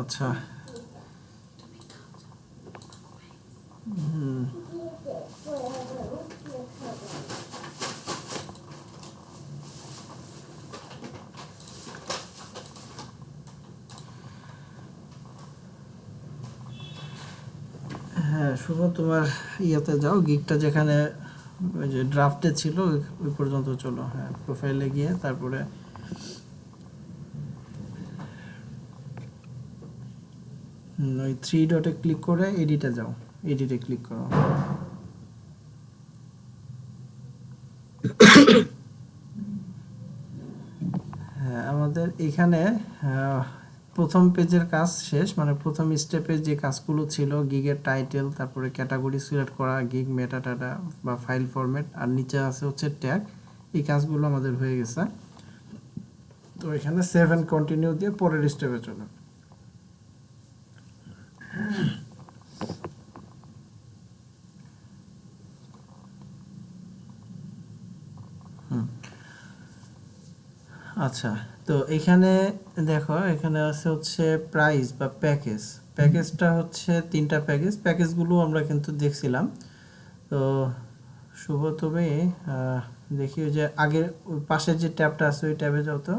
আচ্ছা হ্যাঁ শুভ, তোমার ইয়াতে যাও, গিগটা যেখানে ওই যে ড্রাফটে ছিল ওই পর্যন্ত চলো। হ্যাঁ, প্রোফাইলে গিয়ে তারপরে ওই থ্রি ডটে ক্লিক করে এডিটে যাও, এডিটে ক্লিক করো। হ্যাঁ, আমাদের এখানে প্রথম পেজের কাজ শেষ, মানে প্রথম স্টেপে যে কাজগুলো ছিল, গিগের টাইটেল, তারপরে ক্যাটাগরি সিলেক্ট করা, গিগ মেটাডাটা বা ফাইল ফরম্যাট, আর নিচে আছে হচ্ছে ট্যাগ। এই কাজগুলো আমাদের হয়ে গেছে। তো এখানে সেভ এন্ড কন্টিনিউ দিয়ে পরের স্টেপে চলো। আচ্ছা, তো এখানে দেখো, এখানে আছে হচ্ছে প্রাইস বা প্যাকেজ। প্যাকেজটা হচ্ছে তিনটা প্যাকেজ, প্যাকেজগুলো আমরা কিন্তু দেখছিলাম। তো শুভ, তুমি দেখি ওই যে আগের ওই পাশের যে ট্যাবটা আছে ওই ট্যাবে যাও তো,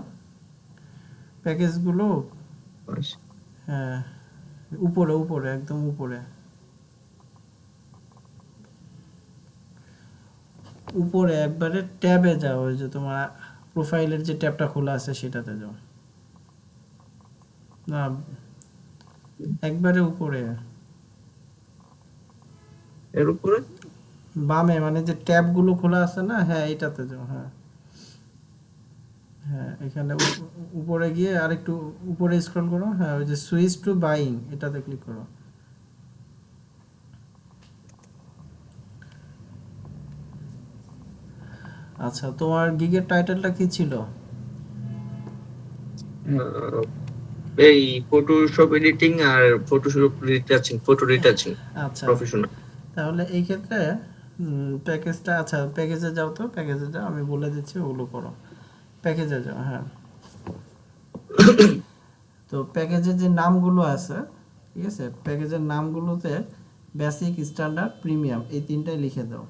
প্যাকেজগুলো। হ্যাঁ, উপরে উপরে একদম উপরে উপরে একবারে ট্যাবে যাও, ওই যে তোমার প্রোফাইলের যে ট্যাবটা খোলা আছে সেটাতে যাও। না, একবারে উপরে এর উপরে বামে, মানে যে ট্যাবগুলো খোলা আছে না, হ্যাঁ এটাতে যাও। হ্যাঁ হ্যাঁ, এখানে উপরে গিয়ে আর একটু উপরে স্ক্রল করো। হ্যাঁ, ওই যে সুইচ টু বাইং এটাতে ক্লিক করো। আচ্ছা, তোমার গিগের টাইটেলটা কি ছিল? এই ফটোশপ এডিটিং আর ফটোশপ রিটাচিং, ফটো রিটাচিং আচ্ছা, প্রফেশনাল। তাহলে এই ক্ষেত্রে প্যাকেজটা, আচ্ছা প্যাকেজে যাও তো, প্যাকেজে যাও, আমি বলে দিচ্ছি ওগুলো করো। প্যাকেজে যাও। হ্যাঁ, তো প্যাকেজের যে নামগুলো আছে, ঠিক আছে, প্যাকেজের নামগুলোতে বেসিক, স্ট্যান্ডার্ড, প্রিমিয়াম এই তিনটাই লিখে দাও।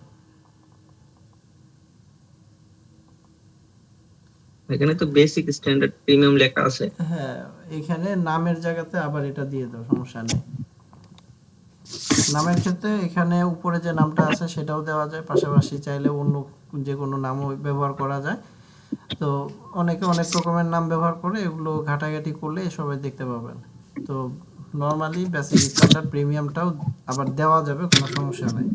এখানে তো বেসিক, স্ট্যান্ডার্ড, প্রিমিয়াম লেখা আছে। হ্যাঁ, এখানে নামের জায়গাতে আবার এটা দিয়ে দাও, সমস্যা নেই। নামের ক্ষেত্রে এখানে উপরে যে নামটা আছে সেটাও দেওয়া যায়, পাশাপাশি চাইলে অন্য যে কোনো নামও ব্যবহার করা যায়। তো অনেকে অনেক রকমের নাম ব্যবহার করে, এগুলো ঘাটাঘাটি করলে সবাই দেখতে পাবেন। তো নর্মালি বেসিক, স্ট্যান্ডার্ড, প্রিমিয়ামটাও আবার দেওয়া যাবে, কোনো সমস্যা নাই।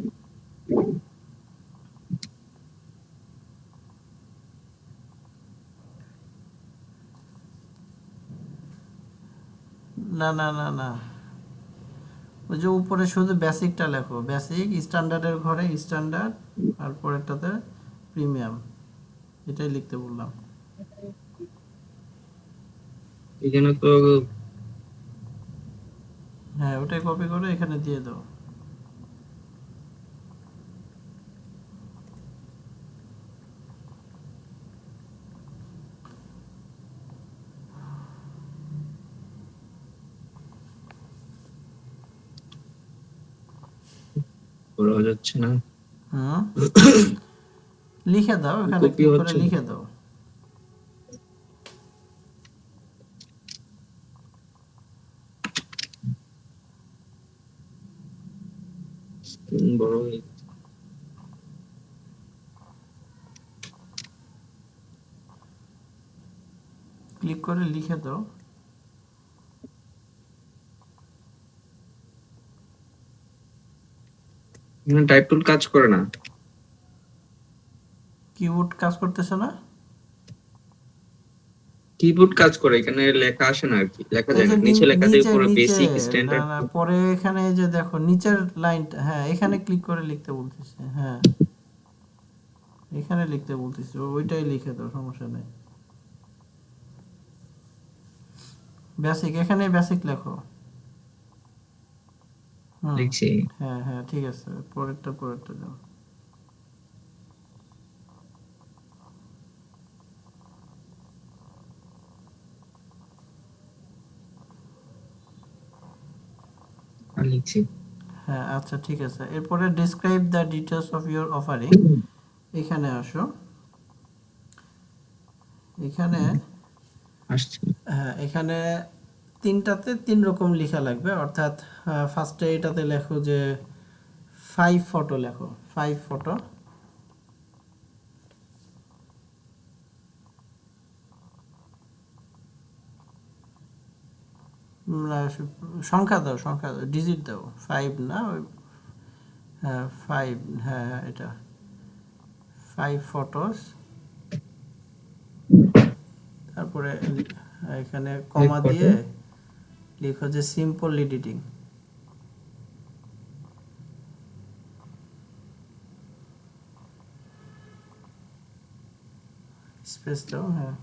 না না না না, ওই যে উপরে শুধু বেসিকটা লেখো, বেসিক, স্ট্যান্ডার্ডের ঘরে স্ট্যান্ডার্ড, আর পরেরটাতে প্রিমিয়াম, এটাই লিখতে বললাম। এখানে তো হ্যাঁ, ওটাই কপি করে এখানে দিয়ে দাও। করা যাচ্ছে না, হুম, লিখে দাও, এখানে কপি ক্লিক করে হচ্ছে না। লিখে দাও। বড় ক্লিক করে লিখে দাও। এখানে টাইপ টুল কাজ করে না। কিবোর্ড কাজ করতেছে না? কিবোর্ড কাজ করে, এখানে লেখা আসে না আর কি, লেখা এই যায় যে না, নিচে লেখা যায় নিচে পুরো নিচে, বেসিক, না স্ট্যান্ডার্ড। না, পরে এখানে এই যে দেখো নিচের লাইনটা, হ্যাঁ এখানে ক্লিক করে লিখতে বলতেছে। হ্যাঁ, এখানে লিখতে বলতেছে, ওইটাই লিখে দাও, সমস্যা নেই। বেসিক, এখানে বেসিক লেখো। হুম, লিখছি। হ্যাঁ হ্যাঁ, ঠিক আছে, পরেরটা পরেরটা দাও। লিখছি। হ্যাঁ আচ্ছা ঠিক আছে, এরপরে describe the details of your offering, এখানে আসো। এখানে আসছে। হ্যাঁ এখানে তিনটাতে তিন রকম লেখা লাগবে, অর্থাৎ ফার্স্টে এটাতে লেখো যে 5 ফটো লেখো, 5 ফটো। সংখ্যা দাও, সংখ্যা দাও, ডিজিট দাও, 5 না হ্যাঁ 5, হ্যাঁ হ্যাঁ এটা 5 ফটোস। তারপরে এখানে কমা ফটো। দিয়ে লিখো যে সিম্পল এডিটিং, স্পেস দাও, হ্যাঁ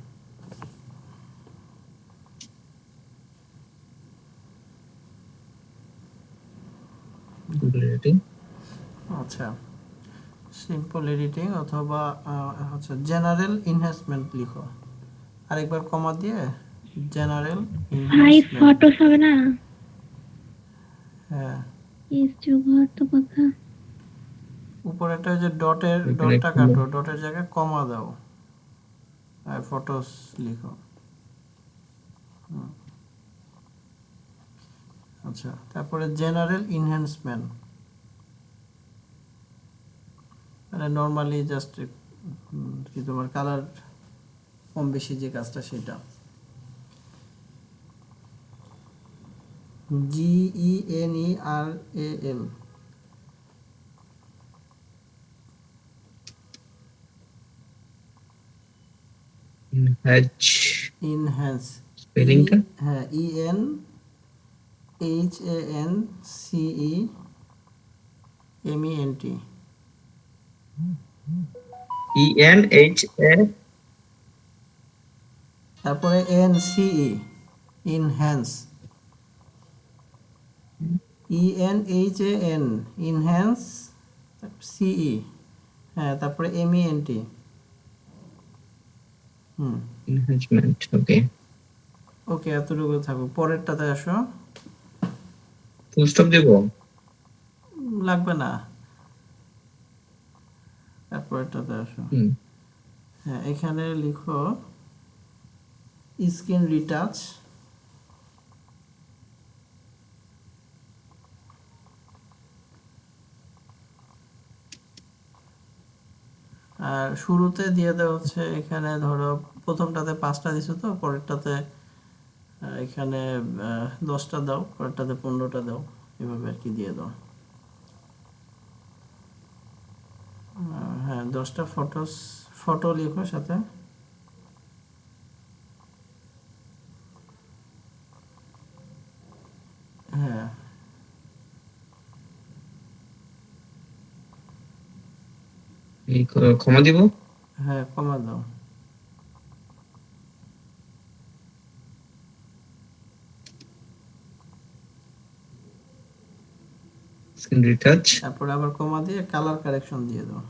আচ্ছা সিম্পল এডিটিং অথবা আচ্ছা জেনারেল এনহ্যান্সমেন্ট লিখো, আরেকবার কমা দিয়ে জেনারেল 5 এনহ্যান্সমেন্ট। ফটোস হবে না? হ্যাঁ ইস যোগর তো কথা। উপরেটা যে ডটের, এখানে ডটটা একটু কাটো, ডটের জায়গায় কমা দাও আর ফটোস লিখো। আচ্ছা তারপরে জেনারেল এনহ্যান্সমেন্ট, মানে নর্মালি জাস্ট কি তোমার কালার কম বেশি যে কাজটা সেটা। GENERAL, হ্যাচ ইনহ্যান্স, স্পেলিংটা হ্যাঁ ENHANCEMENT, ENHA তারপরে NCE, enhance, ENHAN enhance, CE, হ্যাঁ তারপরে MENT। এনহ্যান্সমেন্ট। ওকে, ওকে এতটুকু থাকুক, পরেরটাতে আসো। ফুল স্টপ দেবো? লাগবে না, তারপরেরটাতে আসো। হ্যাঁ এখানে লিখো স্ক্রিন রিটাচ, আর শুরুতে দিয়ে দেওয়া হচ্ছে এখানে ধরো প্রথমটাতে 5টা দিছো তো, পরেরটাতে এখানে 10টা দাও, পরেরটাতে 15টা দাও, এভাবে আর কি দিয়ে দাও। হ্যাঁ 10টা ফটো লিখো সাথে। হ্যাঁ এই ক্ষমা দিব? হ্যাঁ কমা দাও। Screen retouch. তারপরে আবার কমা দিয়ে কালার কারেকশন দিয়ে দাও।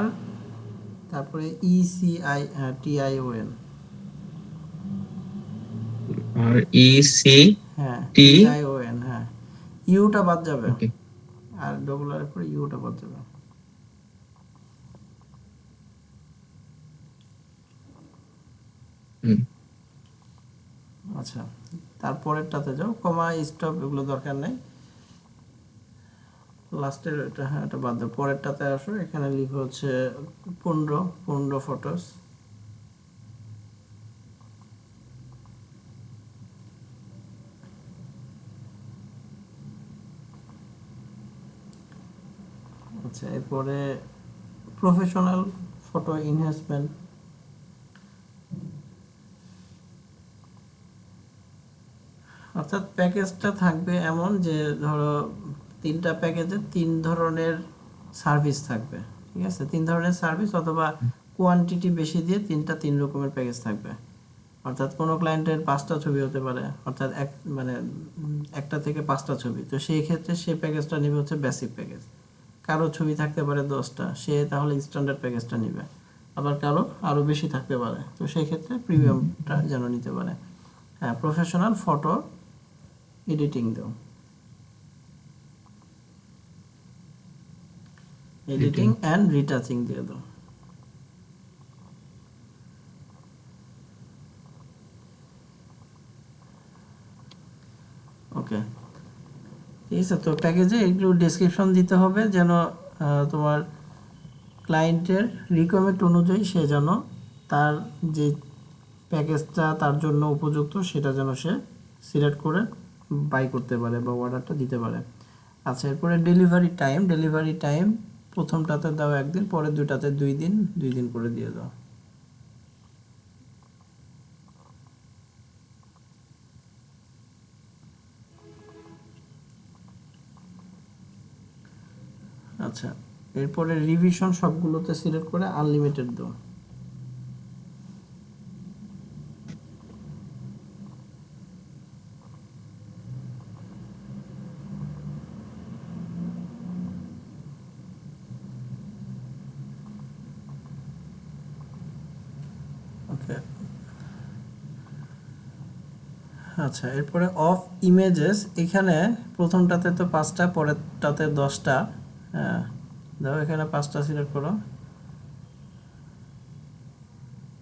R তারপরে ECITION, আর EC হ্যাঁ T TION, হ্যাঁ ইউটা বাদ যাবে, ওকে। আর R এর পরে ইউটা বাদ যাবে। আচ্ছা তারপরেরটাতে যাও, কমা স্টপ এগুলো দরকার নেই, লাস্টের এটা, হ্যাঁ এটা বাদ দাও। পরেরটাতে আসো, এখানে লিখো হচ্ছে 15 ফটোস। আচ্ছা এরপরে প্রফেশনাল ফটো এনহ্যান্সমেন্ট, অর্থাৎ প্যাকেজটা থাকবে এমন যে ধরো 3টা প্যাকেজে 3 ধরনের সার্ভিস থাকবে, ঠিক আছে 3 ধরনের সার্ভিস, অথবা কোয়ান্টিটি বেশি দিয়ে 3 রকমের প্যাকেজ থাকবে। অর্থাৎ কোনো ক্লায়েন্টের 5টা ছবি হতে পারে, অর্থাৎ মানে একটা থেকে 5টা ছবি, তো সেই ক্ষেত্রে সেই প্যাকেজটা নেবে হচ্ছে বেসিক প্যাকেজ। কারো ছবি থাকতে পারে 10টা, সে তাহলে স্ট্যান্ডার্ড প্যাকেজটা নেবে। আবার কারো আরো বেশি থাকতে পারে, তো সেই ক্ষেত্রে প্রিমিয়ামটা যেন নিতে পারে। হ্যাঁ, প্রফেশনাল ফটো এডিটিং দাও, এডিটিং অ্যান্ড রিটাচিং দিয়ে দাও। ওকে, ঠিক আছে। তো প্যাকেজে একটু ডেসক্রিপশন দিতে হবে যেন তোমার ক্লায়েন্টের রিকোয়ারমেন্ট অনুযায়ী সে যেন তার যে প্যাকেজটা তার জন্য উপযুক্ত সেটা যেন সে সিলেক্ট করে বাই করতে পারে বা অর্ডারটা দিতে পারে। আচ্ছা, এরপরে ডেলিভারি টাইম প্রথমটাতে দাও 1 দিন, পরে দুটাতে 2 দিন, 2 দিন করে দিয়ে দাও। আচ্ছা, এরপরে রিভিশন সবগুলোতে সিলেক্ট করে আনলিমিটেড দাও। ওকে, আচ্ছা, এরপরে অফ ইমেজেস, এখানে প্রথমটাতে তো 5টা, পরেরটাতে 10টা। হ্যাঁ, দাও এখানে 5টা সিলেক্ট করো,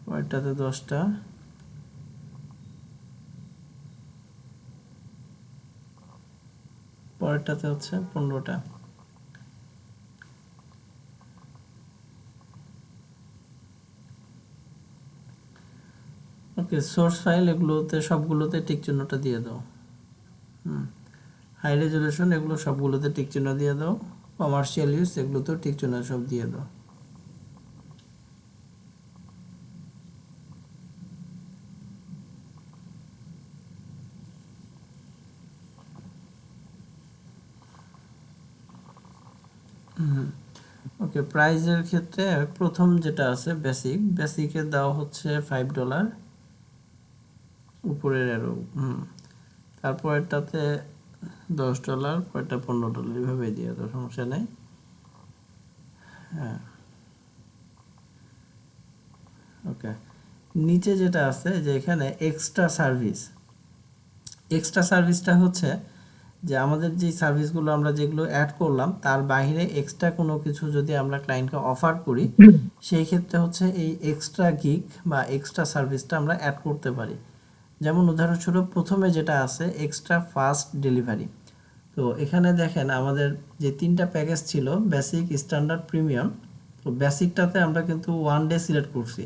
পরেরটাতে 10টা, পরেরটাতে হচ্ছে 15টা। ওকে, সোর্স ফাইল এগুলোতে সবগুলোতে টিক চিহ্নটা দিয়ে দাও। হাই রেজলিউশন এগুলো সবগুলোতে টিক চিহ্ন দিয়ে দাও। কমার্শিয়াল ইউজ এগুলোতেও টিক চিহ্ন সব দিয়ে দাও। ওকে, প্রাইজের ক্ষেত্রে প্রথম যেটা আছে বেসিকে দেওয়া হচ্ছে $5, উপরের অ্যারো। তারপরেরটাতে $10, পরেরটা $15, এইভাবে দিয়ে দাও, সমস্যা নেই। হ্যাঁ, ওকে। নিচে যেটা আছে যে এখানে এক্সট্রা সার্ভিসটা হচ্ছে যে আমাদের যে সার্ভিসগুলো আমরা যেগুলো অ্যাড করলাম তার বাইরে এক্সট্রা কোনো কিছু যদি আমরা ক্লায়েন্টকে অফার করি, সেই ক্ষেত্রে হচ্ছে এই এক্সট্রা গিগ বা এক্সট্রা সার্ভিসটা আমরা অ্যাড করতে পারি। যেমন উদাহরণস্বরূপ প্রথমে যেটা আছে এক্সট্রা ফাস্ট ডেলিভারি। তো এখানে দেখেন আমাদের যে 3টা প্যাকেজ ছিল, বেসিক, স্ট্যান্ডার্ড, প্রিমিয়াম। তো বেসিকটাতে আমরা কিন্তু 1 ডে সিলেক্ট করছি।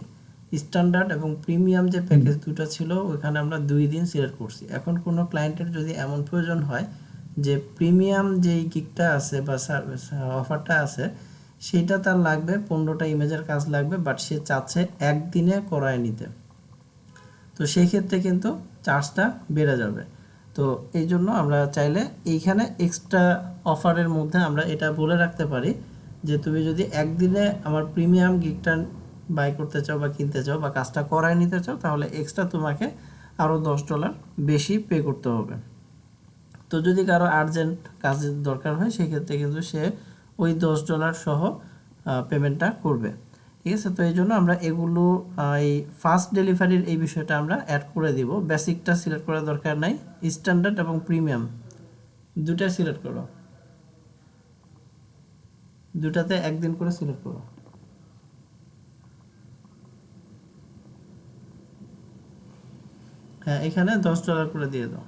স্ট্যান্ডার্ড এবং প্রিমিয়াম যে প্যাকেজ দুটো ছিল ওখানে আমরা 2 দিন সিলেক্ট করছি। এখন কোনো ক্লায়েন্টের যদি এমন প্রয়োজন হয় যে প্রিমিয়াম যেই গিগটা আছে বা অফারটা আছে সেটা তার লাগবে 15টা ইমেজের কাজ লাগবে, বাট সে চাচ্ছে একদিনে করায় নিতে, তো সেই ক্ষেত্রে কিন্তু চার্জটা বেড়ে যাবে। তো এই জন্য আমরা চাইলে এইখানে এক্সট্রা অফারের মধ্যে আমরা এটা বলে রাখতে পারি যে তুমি যদি একদিনে আমার প্রিমিয়াম গিগটা বাই করতে চাও বা কিনতে চাও বা কাজটা করায় নিতে চাও, তাহলে এক্সট্রা তোমাকে আরও $10 বেশি পে করতে হবে। তো যদি কারো আর্জেন্ট কাজের দরকার হয় সেক্ষেত্রে কিন্তু সে ওই $10 সহ পেমেন্টটা করবে। ঠিক আছে, তো এই জন্য আমরা এগুলো এই ফাস্ট ডেলিভারির এই বিষয়টা আমরা অ্যাড করে দিব। বেসিকটা সিলেক্ট করার দরকার নাই, স্ট্যান্ডার্ড এবং প্রিমিয়াম দুটা সিলেক্ট করো, দুটাতে 1 দিন করে সিলেক্ট করো। হ্যাঁ, এখানে $10 করে দিয়ে দাও।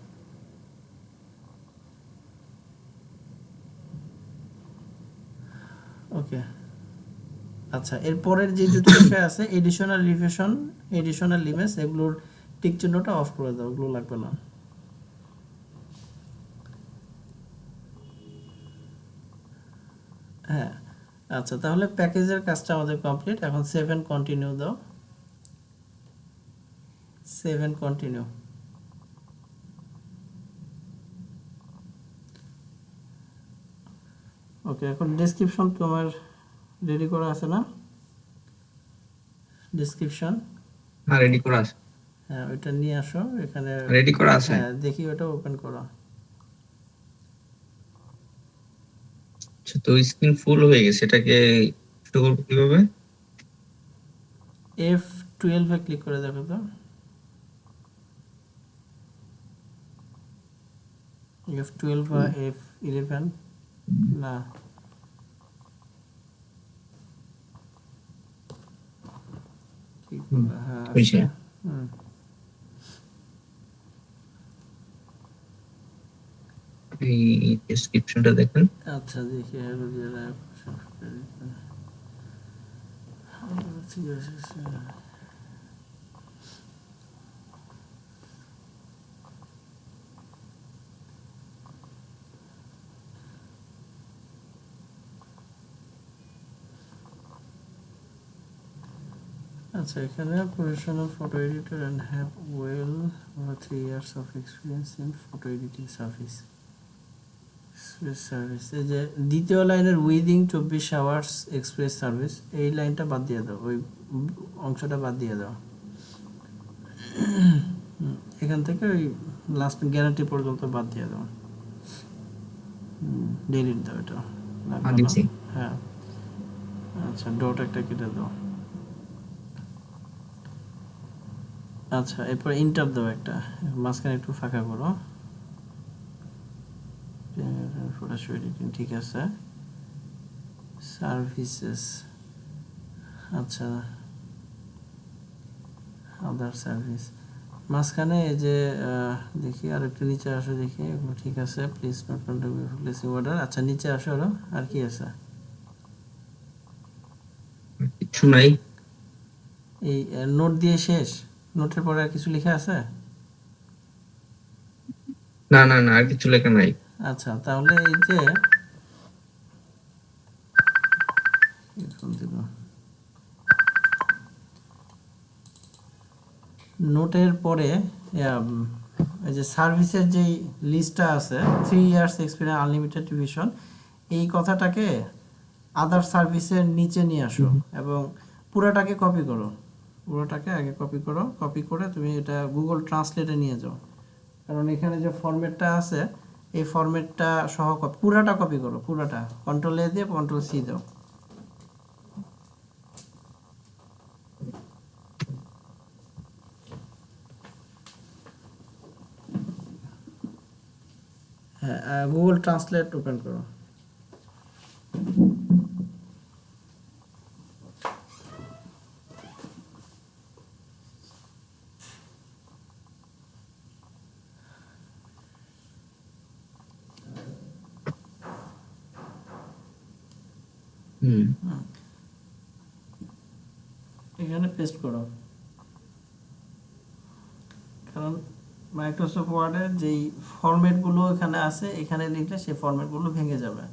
ওকে, আচ্ছা, এরপরের যে দুটো বিষয় আছে এডিশনাল ইমেজ, এগুলোর টিক চিহ্নটা অফ করে দাও, ওগুলো লাগবে না। হ্যাঁ, আচ্ছা, তাহলে প্যাকেজের কাজটা আমাদের কমপ্লিট। এখন 7 কন্টিনিউ দাও, 7 কন্টিনিউ। ওকে, এখন ডেসক্রিপশন তোমার রেডি করা আছে না? ডেসক্রিপশন, হ্যাঁ, রেডি করা আছে। হ্যাঁ, ওইটা নিয়ে আসো এখানে। রেডি করা আছে। হ্যাঁ, দেখি ওটা ওপেন করো। আচ্ছা, তো স্ক্রিন ফুল হয়ে গেছে, এটাকে শুরু করবো কিভাবে? F12 এ ক্লিক করে দেখো তো, F12 বা F11 না, কি করবে? হ্যাঁ হয়েছে। আসছে। হুম, এই ডেসক্রিপশনটা দেখেন। আচ্ছা দেখি ঠিক আছে। আচ্ছা, এখানে professional photo editor and have well 3 years of experience in photo editing service service. এই যে দ্বিতীয় লাইনের উইদিং 24 hours এক্সপ্রেস সার্ভিস, এই লাইনটা বাদ দিয়ে দাও, ওই অংশটা বাদ দিয়ে দাও। এখান থেকে ওই লাস্ট গ্যারান্টি পর্যন্ত বাদ দিয়ে দাও, ডিলিট দাও, এটা লাগবে না। দিচ্ছি। হ্যাঁ আচ্ছা, ডট একটা কেটে দাও। আচ্ছা, এরপর ইন্টার দাও একটা, মাঝখানে একটু ফাঁকা করো। ফটোশপ এডিটিং ঠিক আছে, সার্ভিসেস, আচ্ছা আদার সার্ভিস, মাঝখানে এই যে দেখি আর একটু নিচে আসো, দেখি এগুলো ঠিক আছে। Please not contribute placing order, আচ্ছা নিচে আসো আরো, আর কি আছে? কিছু নাই। এই নোট দিয়ে শেষ? নোটের পরে আর কিছু লেখা আছে? না না না, আর কিছু লেখা নাই। আচ্ছা, তাহলে এই যে নোটের পরে এই যে সার্ভিসের যেই লিস্টটা আছে, 3 years এক্সপিরিয়েন্স আনলিমিটেড ডিভিশন, এই কথাটাকে আদার সার্ভিসের নিচে নিয়ে আসো এবং পুরাটাকে কপি করো। পুরোটাকে আগে কপি করো, কপি করে তুমি এটা গুগল ট্রান্সলেটে নিয়ে যাও, কারণ এখানে যে ফরম্যাটটা আছে এই ফরম্যাটটা সহ পুরাটা কপি করো, পুরাটা কন্ট্রোল-A দিয়ে কন্ট্রোল-C দাও। হ্যাঁ, গুগল ট্রান্সলেট ওপেন করো। হুম। এখানে পেস্ট করো, কারণ মাইক্রোসফট ওয়ার্ডের যেই ফরম্যাটগুলো এখানে আছে, এখানে লিখলে সেই ফরম্যাটগুলো ভেঙে যাবে।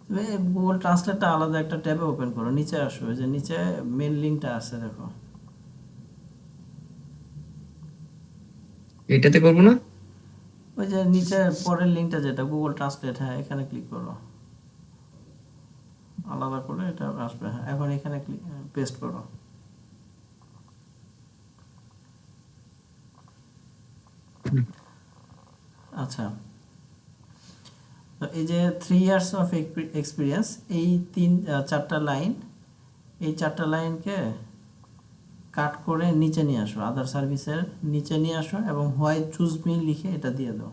তুমি গুগল ট্রান্সলেটটা আলাদা একটা ট্যাবে ওপেন করো, নিচে আসো, যে নিচে মেন লিঙ্কটা আছে দেখো। এটাতে করবো না? ওই যে নিচে পরের লিঙ্কটা যেটা গুগল ট্রান্সলেট, হ্যাঁ এখানে ক্লিক করো, আলাদা করে এটা আসবে। হ্যাঁ, এখন এখানে পেস্ট করো। আচ্ছা, তো এই যে 3 years অফ এক্সপিরিয়েন্স, এই চারটা লাইন, এই চারটা লাইনকে কাট করে নিচে নিয়ে আসো, আদার সার্ভিসের নিচে নিয়ে আসো এবং হোয়াই চুজ মি লিখে এটা দিয়ে দাও।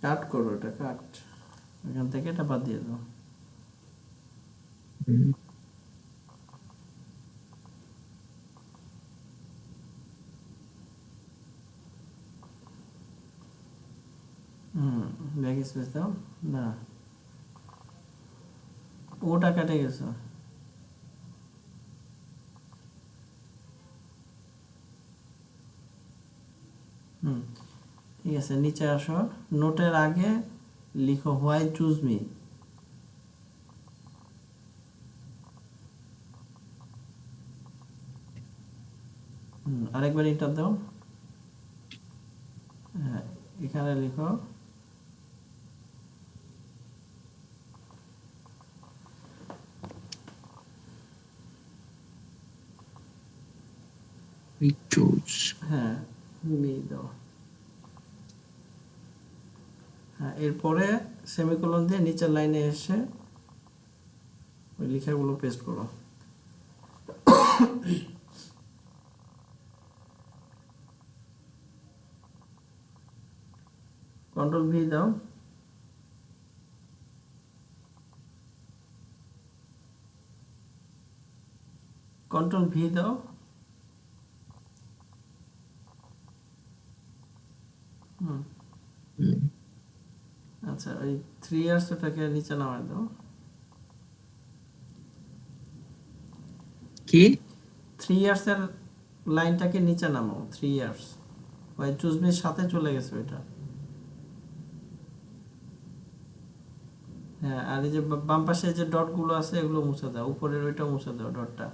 কাট করো, এটা কাট, এখান থেকে এটা বাদ দিয়ে দাও। হুম। ব্যাক স্পেস দাও, না ওটা কেটে গেছে। ঠিক আছে, নিচে আসো, নোটের আগে লিখো হোয়াই চুজ মি। আরেকবার এন্টার দাও। হ্যাঁ, এখানে লিখো We choose. হ্যাঁ মি দাও। হ্যাঁ, এরপরে সেমিকোলন দিয়ে নিচের লাইনে এসে ওই লেখাগুলো পেস্ট করো। কন্ট্রোল ভি দাও। কন্ট্রোল ভি দাও। হুম, হুম। আচ্ছা, ওই 3 ইয়ার্স ওটাকে নিচে নামায় দাও। কি 3 ইয়ার্স এর লাইনটাকে নিচে নামাও। 3 ইয়ার্স ওই চুজমির সাথে চলে গেছে ওইটা। হ্যাঁ, আর এই যে বাম পাশে যে ডট গুলো আছে এগুলো মুছে দাও, উপরের ওইটা মুছে দাও ডটটা।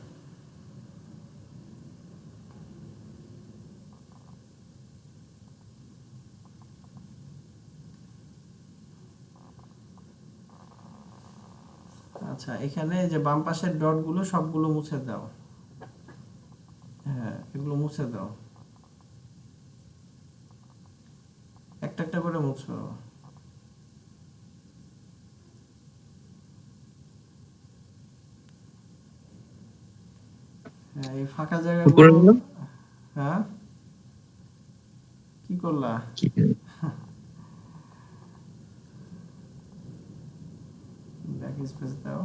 আচ্ছা, এখানে যে বাম পাশের ডট গুলো সবগুলো মুছে দাও। হ্যাঁ, এগুলো মুছে দাও, একটা একটা করে মুছো। হ্যাঁ, এই ফাঁকা উপরে জায়গাগুলো। গেল? হ্যাঁ, কি করলা? কি? ব্যাক স্পেস দাও।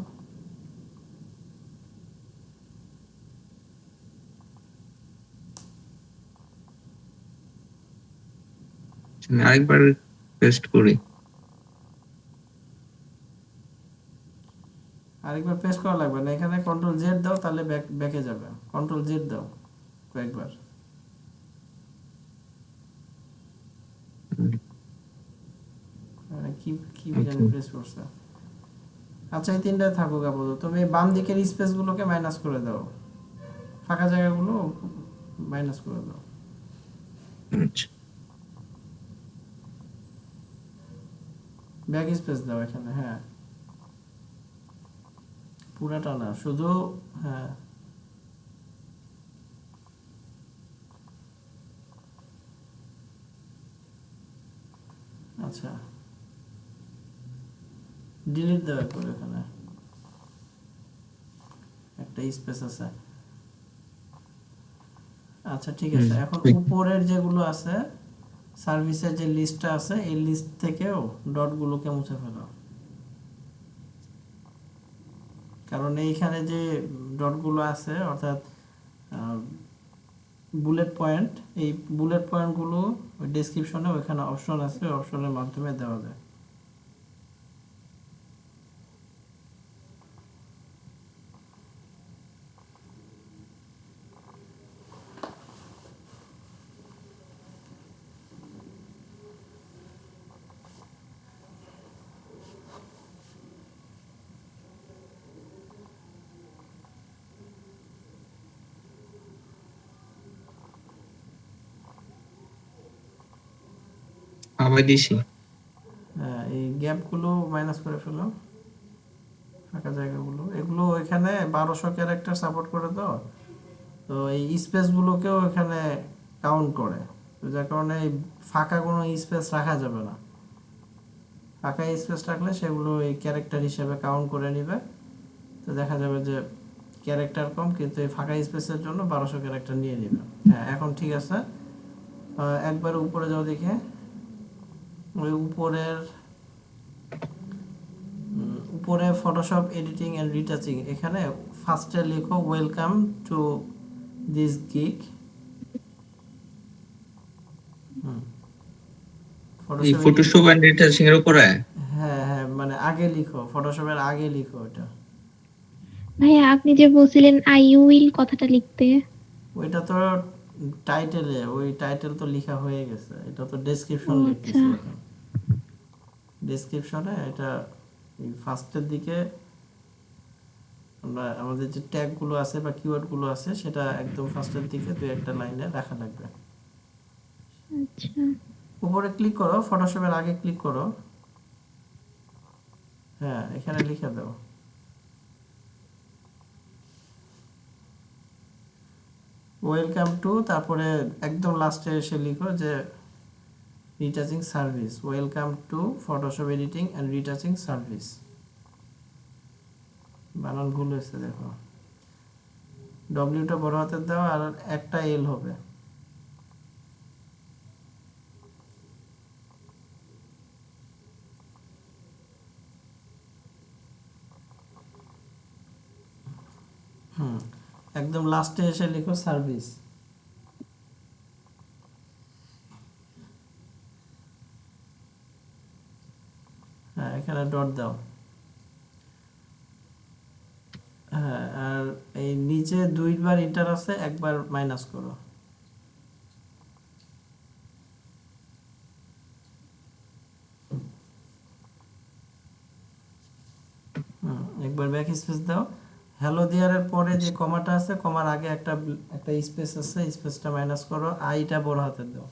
আমি আরেকবার পেস্ট করি। আরেকবার পেস্ট করা লাগবে না, এখানে কন্ট্রোল জেড দাও, তাহলে ব্যাকে যাবে। কন্ট্রোল জেড দাও কয়েকবার। হুম, কি কি জানি আচ্ছা। প্রেস করছে। আচ্ছা, এই তিনটায় থাকুক আপাতত। তুমি বাম দিকের স্পেস গুলোকে মাইনাস করে দাও, ফাঁকা জায়গাগুলো মাইনাস করে দাও। আচ্ছা। ব্যাক স্পেস দাও এখানে। হ্যাঁ, পুরাটা না, শুধু। হ্যাঁ, আচ্ছা, ডিলিট দাও একবার, এখানে একটা স্পেস আছে। আচ্ছা, ঠিক আছে, এখন ঠিক। উপরের যেগুলো আছে, সার্ভিসের যে লিস্টটা আছে, এই লিস্ট থেকেও ডটগুলোকে মুছে ফেলো। কারণ এইখানে যে ডটগুলো আছে, অর্থাৎ বুলেট পয়েন্ট, এই বুলেট পয়েন্টগুলো ওই ডেসক্রিপশনে ওইখানে অপশন আছে, ওই অপশনের মাধ্যমে দেওয়া যায়। আবার দিছি। হ্যাঁ, এই গ্যাপগুলো মাইনাস করে ফেলো, ফাঁকা জায়গাগুলো। এগুলো এখানে 1200 ক্যারেক্টার সাপোর্ট করে তো, তো এই স্পেসগুলোকেও এখানে কাউন্ট করে। তো যার কারণে এই ফাঁকা কোনো স্পেস রাখা যাবে না। ফাঁকা স্পেস রাখলে সেগুলো এই ক্যারেক্টার হিসেবে কাউন্ট করে নিবে। তো দেখা যাবে যে ক্যারেক্টার কম, কিন্তু এই ফাঁকা স্পেসের জন্য 1200 ক্যারেক্টার নিয়ে নিবে। হ্যাঁ, এখন ঠিক আছে। একবার উপরে যাও দেখে, ওই উপরে ফটোশপ এডিটিং এন্ড রিটাচিং, এখানে ফার্স্টে লিখো ওয়েলকাম টু দিস গিগ। এই ফটোশপ। ফটোশপ এন্ড রিটাচিং এর উপরে? হ্যাঁ হ্যাঁ, মানে আগে লিখো, ফটোশপের আগে লিখো ওটা। ভাইয়া আপনি যে বলছিলেন আই উইল কথাটা লিখতে, ওইটা তো টাইটেলে, ওই টাইটেল তো লেখা হয়ে গেছে, এটা তো ও ডেসক্রিপশন আচ্ছা, লিখতেছি এখন। ডেসক্রিপশনে এটা ফার্স্টের দিকে আমরা আমাদের যে ট্যাগগুলো আছে বা কিওয়ার্ডগুলো আছে, সেটা একদম ফার্স্টের দিকে দুই একটা লাইনে রাখা লাগবে। আচ্ছা। উপরে ক্লিক করো, ফটোশপের আগে ক্লিক করো। হ্যাঁ, এখানে লিখে দাও ওয়েলকাম টু, তারপরে একদম লাস্টে এসে লিখো যে retouching service, welcome to Photoshop editing and retouching service. বানান ভুল হয়েছে দেখো, ডব্লিউটা বড় হাতের দাও আর একটা এল হবে। একদম লাস্টে এসে লিখো সার্ভিস। হ্যাঁ, এখানে ডট দাও। হ্যাঁ, আর এই নিচে দুইবার ইন্টার আছে, একবার মাইনাস করো। একবার ব্যাক স্পেস দাও। হ্যালো দেওয়ার পরে যে কমাটা আছে, কমার আগে একটা একটা স্পেস আছে, স্পেসটা মাইনাস করো, আইটা বড় হাতের দাও।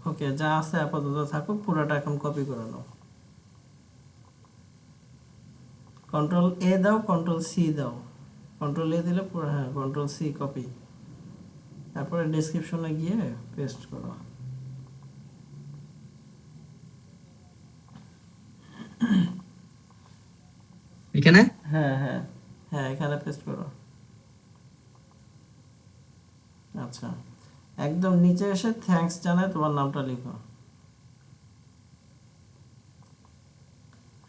ওকে, যা আছে আপাতত থাকুক, পুরোটা এখন কপি করে নাও। কন্ট্রোল এ দাও, কন্ট্রোল সি দাও। কন্ট্রোল এ দিলে পুরো, হ্যাঁ কন্ট্রোল সি কপি, তারপরে ডেসক্রিপশনে গিয়ে পেস্ট করো। এখানে হ্যাঁ হ্যাঁ হ্যাঁ, এখানে পেস্ট করো। আচ্ছা, একদম নিচে এসে থ্যাঙ্কস জানায় তোমার নামটা লিখো।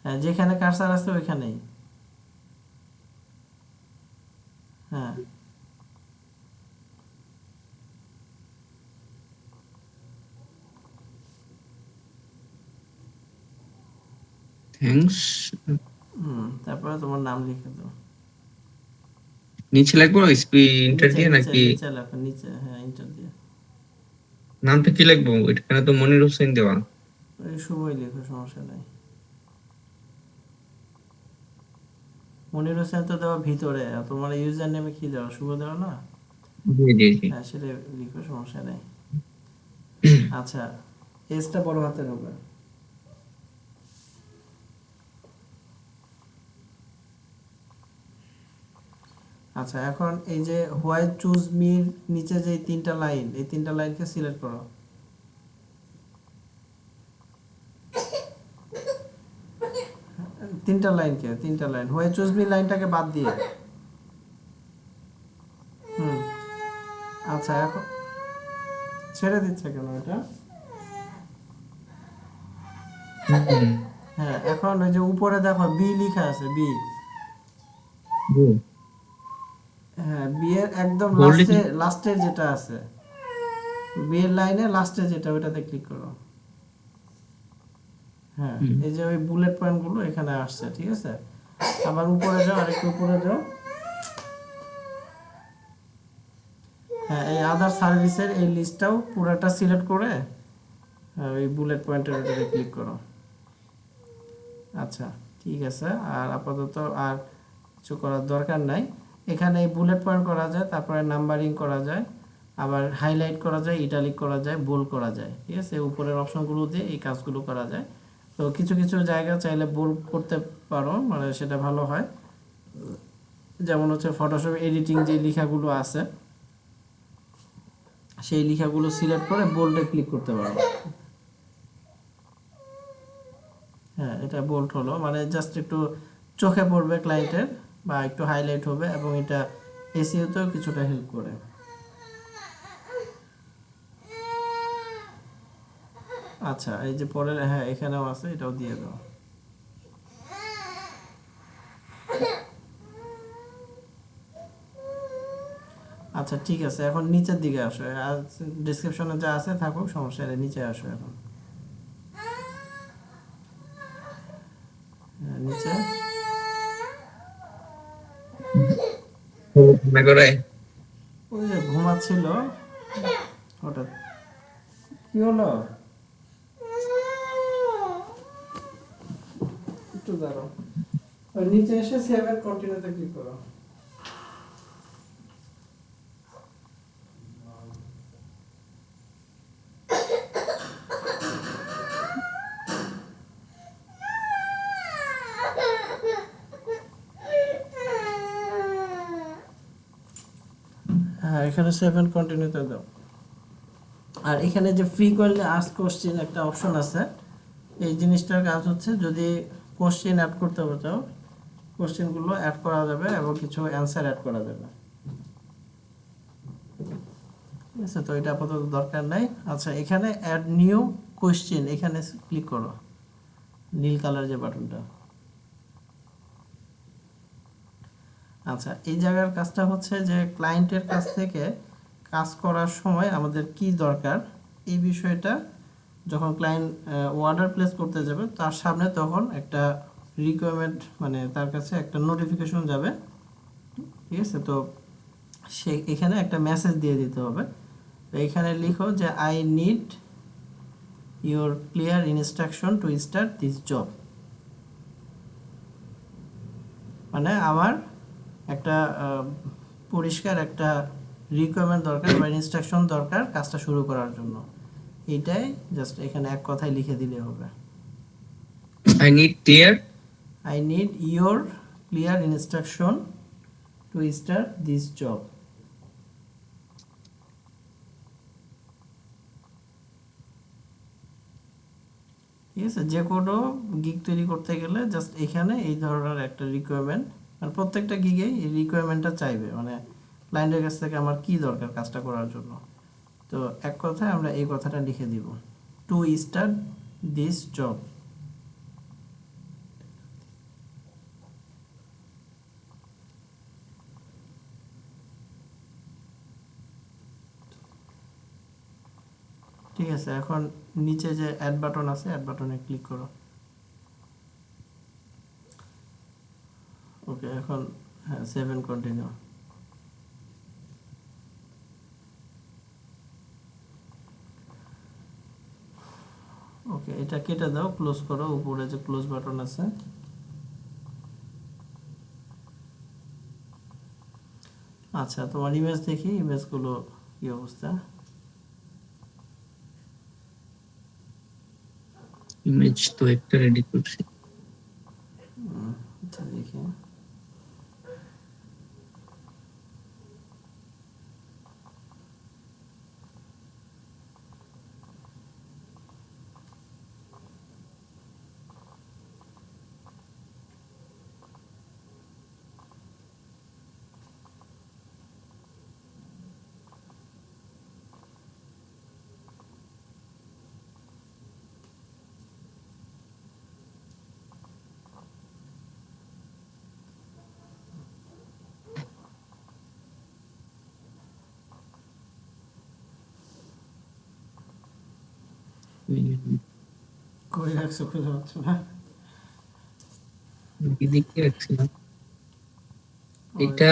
হ্যাঁ, যেখানে কার্সার আছে ওইখানেই। হ্যাঁ, থ্যাঙ্কস। তারপরে তোমার নাম লিখে দাও। নিচে লিখবো ইন্টার নিচে দিয়ে নিচে নাকি? নিচে লেখো, নিচে, হ্যাঁ ইন্টার দিয়ে। নামটা কি লিখবো? এখানে তো মনির হোসেন দেওয়া। ওই শুভই লিখো, সমস্যা নাই। মনির হোসেন তো দেওয়া ভিতরে, আর তোমার ইউজার নেমে কি দেওয়া, শুভ দেওয়া না? জি জি জি। হ্যাঁ, সেটা লিখো, সমস্যা নেই। আচ্ছা, এসটা বড় হাতের হবে। আচ্ছা, এখন এই যে হোয়াইট চুজ মির নিচে যে তিনটা লাইন, এই তিনটা লাইনকে সিলেক্ট করো। তিনটা লাইন হোয়াইট চুজ মি লাইনটাকে বাদ দিয়ে। হুম, আচ্ছা, এখন ছেড়ে দিচ্ছে কেন এটা? হ্যাঁ, এখন ওই যে উপরে দেখো বি লেখা আছে, বি। জি। হ্যাঁ, বি এর একদম Bold এ লাস্টের যেটা আছে, বি এর লাইনে লাস্টে যেটা, ওইটাতে ক্লিক করো। হ্যাঁ, এই যে ওই বুলেট পয়েন্ট গুলো এখানে আসছে, ঠিক আছে। আবার উপরে যাও, আরেকটু উপরে যাও। হ্যাঁ, এই আদার সার্ভিসের এই লিস্টটাও পুরোটা সিলেক্ট করে ওই বুলেট পয়েন্টের উপরে ক্লিক করো। আচ্ছা, ঠিক আছে, আর আপাতত আর কিছু করার দরকার নাই। এখানে এই বুলেট পয়েন্ট করা যায়, তারপরে নাম্বারিং করা যায়, আবার হাইলাইট করা যায়, ইটালিক করা যায়, বোল্ড করা যায়, ঠিক আছে। উপরের অপশনগুলো দিয়ে এই কাজগুলো করা যায়। তো কিছু কিছু জায়গা চাইলে বোল্ড করতে পারো, মানে সেটা ভালো হয়। যেমন হচ্ছে ফটোশপ এডিটিং যে লেখাগুলো আছে, সেই লেখাগুলো সিলেক্ট করে বোল্ডে ক্লিক করতে পারো। হ্যাঁ, এটা বোল্ড হলো, মানে জাস্ট একটু চোখে পড়বে ক্লায়েন্টের, বা একটু হাইলাইট হবে, এবং এটা এসইওতেও কিছুটা হেল্প করে। আচ্ছা, এই যে পরের, হ্যাঁ এখানেও আছে, এটাও দিয়ে দাও। আচ্ছা, ঠিক আছে, এখন নিচের দিকে আসো। আর ডিসক্রিপশনে যা আছে থাকুক, সমস্যা নেই, নিচে আসো এখন। হ্যাঁ, নিচে। মনে করে ওই যে ঘুমাচ্ছিল হঠাৎ, কি হলো? একটু দাঁড়াও, ওই নিচে এসে সেভ এন্ড কন্টিনিউতে ক্লিক করো। এখানে 7 কন্টিনিউতে দাও। আর এখানে যে ফ্রিকোয়েন্টলি আস্ক কোশ্চেন একটা অপশন আছে, এই জিনিসটার কাজ হচ্ছে যদি কোশ্চেন অ্যাড করতে চাও, কোশ্চেনগুলো অ্যাড করা যাবে এবং কিছু অ্যান্সার অ্যাড করা যাবে। ঠিক আছে, তো এটা আপাতত দরকার নাই। আচ্ছা, এখানে অ্যাড নিউ কোশ্চেন, এখানে ক্লিক করো, নীল কালার যে বাটনটা। আচ্ছা, এই জায়গার কাজটা হচ্ছে যে ক্লায়েন্টের কাছ থেকে কাজ করার সময় আমাদের কি দরকার, এই বিষয়টা যখন ক্লায়েন্ট অর্ডার প্লেস করতে যাবে তার সামনে তখন একটা রিকোয়ারমেন্ট, মানে তার কাছে একটা নোটিফিকেশন যাবে। ঠিক আছে, তো সে এখানে একটা মেসেজ দিয়ে দিতে হবে। তো এখানে লিখো যে I need your clear instruction to start this job. মানে আমার একটা পরিষ্কার একটা রিকোয়ারমেন্ট দরকার বা ইনস্ট্রাকশন দরকার কাজটা শুরু করার জন্য। এইটাই জাস্ট এখানে এক কথায় লিখে দিলে হবে। I need clear. I need your clear instruction to start this job. ঠিক আছে, যে কোনো গিগ তৈরি করতে গেলে জাস্ট এখানে এই ধরনের একটা রিকোয়ারমেন্ট, আর প্রত্যেকটা গিগেই এই রিকোয়ারমেন্টটা চাইবে, মানে ক্লায়েন্টের কাছ থেকে আমার কি দরকার কাজটা করার জন্য। তো এক কথায় আমরা এই কথাটা লিখে দিব, টু স্টার্ট দিস জব। ঠিক আছে, এখন নিচে যে অ্যাড বাটন আছে, অ্যাড বাটনে ক্লিক করো। ওকে, এখন হ্যাঁ 7 কন্টিনিউ। ওকে, এটা কেটে দাও, ক্লোজ করো, উপরে যে ক্লোজ বাটন আছে। আচ্ছা, তোমার ইমেজ দেখি, ইমেজগুলো কি অবস্থা। ইমেজ তো একটা রেডি করছি। আচ্ছা, দেখি। কই রাখছো খুঁজে পাচ্ছ না? কি দেখতে রাখছিলাম ওই, এটা।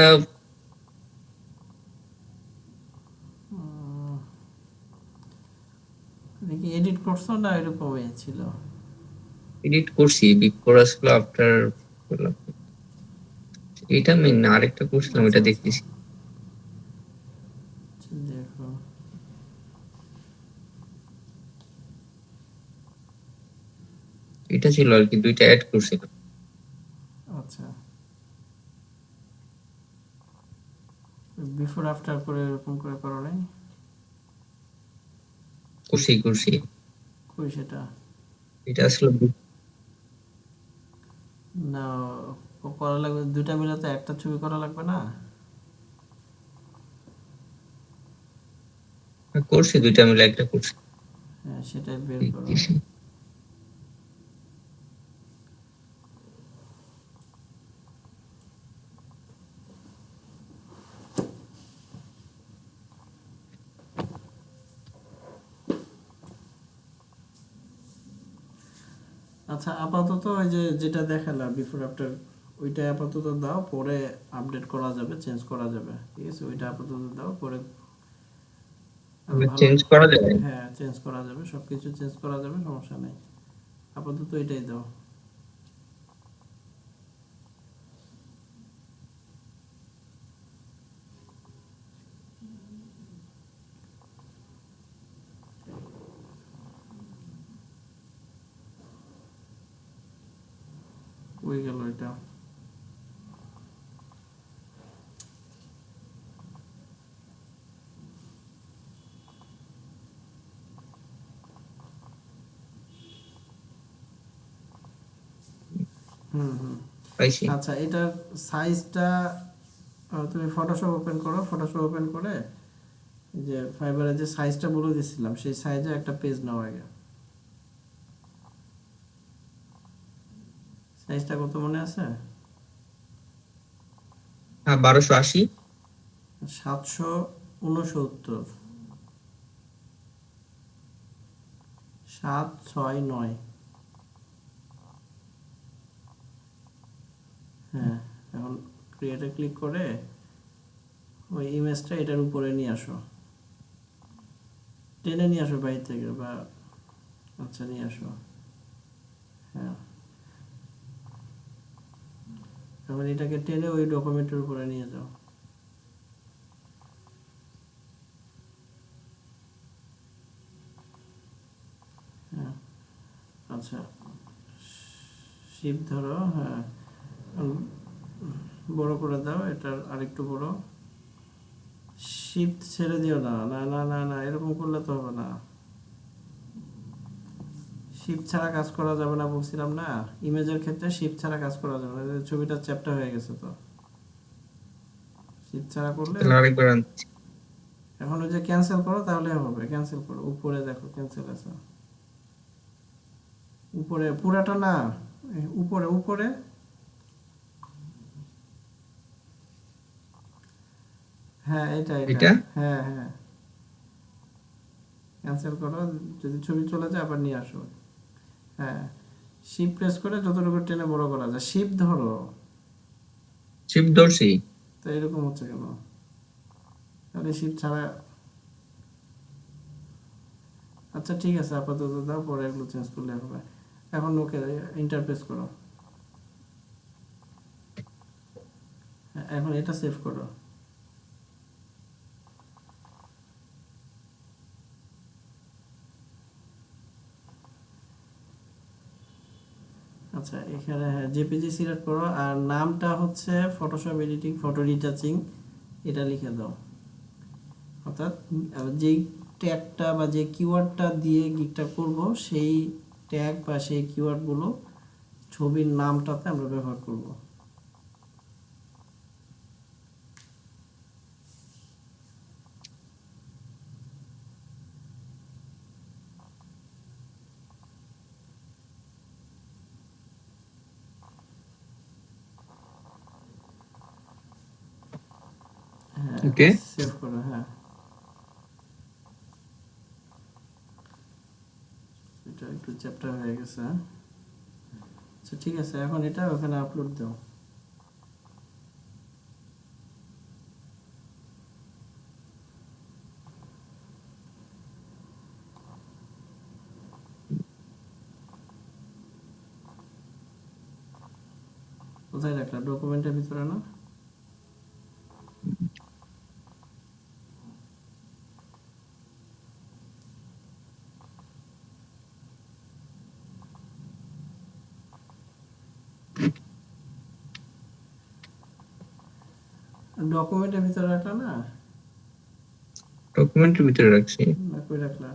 দেখি এডিট করছো না এরকমই ছিল। এডিট করছি বিফোর আসলো আফটার করলাম। এটা মেন না, আরেকটা করছিলাম, আচ্ছা এটা আচ্ছা, দেখতেছি। আচ্ছা, দেখো। এটা ছিল আর কি, দুইটা অ্যাড করছিলাম। আচ্ছা, বিফোর আফটার করে এরকম করে করো নাই? করছি করছি। কই সেটা? এটা আসলে না, করা লাগবে দুইটা মিলে, তো একটা ছবি করা লাগবে না? করছি, দুইটা মিলে একটা করছি। হ্যাঁ, সেটাই বের করো। দেখতেছি। আচ্ছা, আপাতত ওই যে যেটা দেখালাম বিফোর আফটার, ওইটা আপাতত দাও, পরে আপডেট করা যাবে, চেঞ্জ করা যাবে। ঠিক আছে, ওইটা আপাতত দাও, পরে আরো ভালো। চেঞ্জ করা যাবে। হ্যাঁ, চেঞ্জ করা যাবে, সবকিছু চেঞ্জ করা যাবে, সমস্যা নেই। আপাতত এটাই দাও। হয়ে গেল এটা। হুম হুম পাইছি। আচ্ছা, এটার সাইজটা তুমি ফটোশপ ওপেন করো, ফটোশপ ওপেন করে যে ফাইবারের যে সাইজটা বলে দিছিলাম সেই সাইজে একটা পেজ নাও আগে। সাইজটা কত মনে আছে? হ্যাঁ, 1280। 769 769। হ্যাঁ, এখন ক্রিয়েটে ক্লিক করে ওই ইমেজটা এটার উপরে নিয়ে আসো, টেনে নিয়ে আসো বাইরে থেকে, বা আচ্ছা নিয়ে আসো। হ্যাঁ, এখন এটাকে টেনে ওই ডকুমেন্টের উপরে নিয়ে যাও। হ্যাঁ, আচ্ছা, শিপ ধরো, হ্যাঁ, বড় করে দাও, এটার আরেকটু বড়। শিফট ছেড়ে দিও না, না না না না, এরকম করলে তো হবে না। শিফট ছাড়া কাজ করা যাবে না বলছিলাম না, ইমেজের ক্ষেত্রে শিফট ছাড়া কাজ করা যাবে না, ছবিটা চ্যাপ্টা হয়ে গেছে তো। শিফট ছাড়া করলে, তাহলে আরেকবার আনছি। এখন ওই যে ক্যান্সেল করো তাহলে হবে, ক্যান্সেল করো, উপরে দেখো ক্যান্সেল আছে, উপরে পুরাটা না, উপরে উপরে। হ্যাঁ, এটা এটা, এটা হ্যাঁ হ্যাঁ, ক্যান্সেল করো, যদি ছবি চলে যায় আবার নিয়ে আসো। হ্যাঁ, শিপ প্রেস করে যতটুকু টেনে বড় করা যায়, শিপ ধরো। শিফট ধরছি। তো এরকম হচ্ছে কেন? তাহলে শিপ ছাড়া, আচ্ছা ঠিক আছে, আপাতত দাও, পরে এগুলো চেঞ্জ করলে হবে। এখন ওকে, ইন্টারফেস করো। হ্যাঁ, এখন এটা সেভ করো। আচ্ছা, এখানে হ্যাঁ জেপিজি সিলেক্ট করো, আর নামটা হচ্ছে ফটোশপ এডিটিং ফটো রিটাচিং, এটা লিখে দাও। অর্থাৎ যেই ট্যাগটা বা যে কিওয়ার্ডটা দিয়ে গিকটা করব, সেই ট্যাগ বা সেই কিওয়ার্ডগুলো ছবির নামটাতে আমরা ব্যবহার করব। হ্যাঁ, এখন ওকে। সেভ করো। হ্যাঁ, এটা একটু চ্যাপ্টার হয়ে গেছে, হ্যাঁ। আচ্ছা ঠিক আছে, এখন এটা ওখানে আপলোড দাও। কোথায় রাখলা? ডকুমেন্টের ভিতরে না? ডকুমেন্টের ভিতরে রাখলা না? ডকুমেন্টের ভিতরে রাখছি। না, কই রাখলা?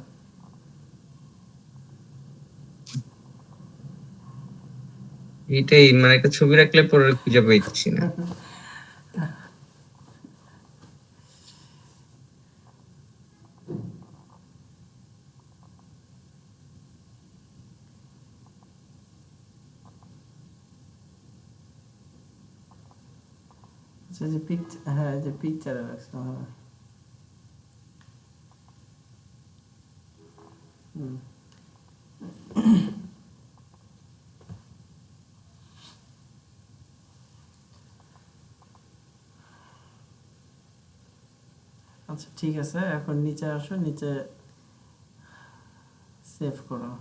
এটাই মানে একটা ছবি রাখলে পরে খুঁজে পাইতেছি না। আচ্ছা, যে পিকচার, হ্যাঁ যে পিকচারে রাখছো, হ্যাঁ। হুম। আচ্ছা ঠিক আছে, এখন নিচে আসো, নিচে সেভ করো।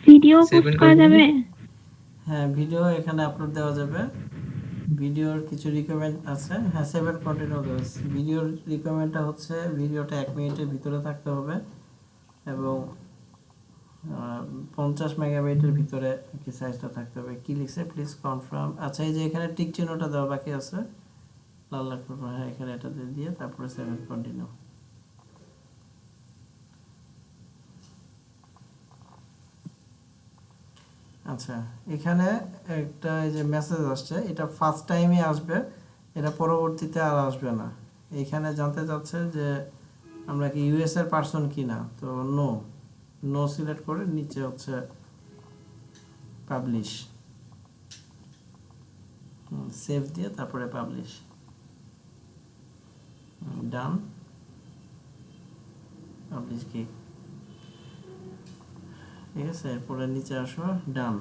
ভিডিও পোস্ট সেভেন করা করবো না? যাবে? হ্যাঁ, ভিডিও এখানে আপলোড দেওয়া যাবে। ভিডিওর কিছু রিকোয়ারমেন্ট আছে, হ্যাঁ, সেভ এন্ড কন্টিনিউ দেওয়া। ভিডিওর রিকোয়ারমেন্টটা হচ্ছে ভিডিওটা 1 মিনিটের ভিতরে থাকতে হবে, এবং 50 মেগাবাইটের ভিতরে কি সাইজটা থাকতে হবে। কি লিখছে? Please confirm. আচ্ছা, এই যে এখানে টিক চিহ্নটা দেওয়া বাকি আছে, লাল লাল করে, হ্যাঁ এখানে এটা দিয়ে তারপরে সেভ এন্ড কন্টিনিউ। আচ্ছা, এখানে একটা এই যে মেসেজ আসছে, এটা ফার্স্ট টাইমই আসবে, এটা পরবর্তীতে আর আসবে না। এখানে জানতে চাচ্ছে যে আমরা কি ইউএস এর পারসন কিনা, তো নো, নো সিলেক্ট করে নিচে হচ্ছে পাবলিশ, সেভ দিয়ে তারপরে পাবলিশ, ডান, পাবলিশ কি, ঠিক আছে। এরপরে নিচে আসো, ডান।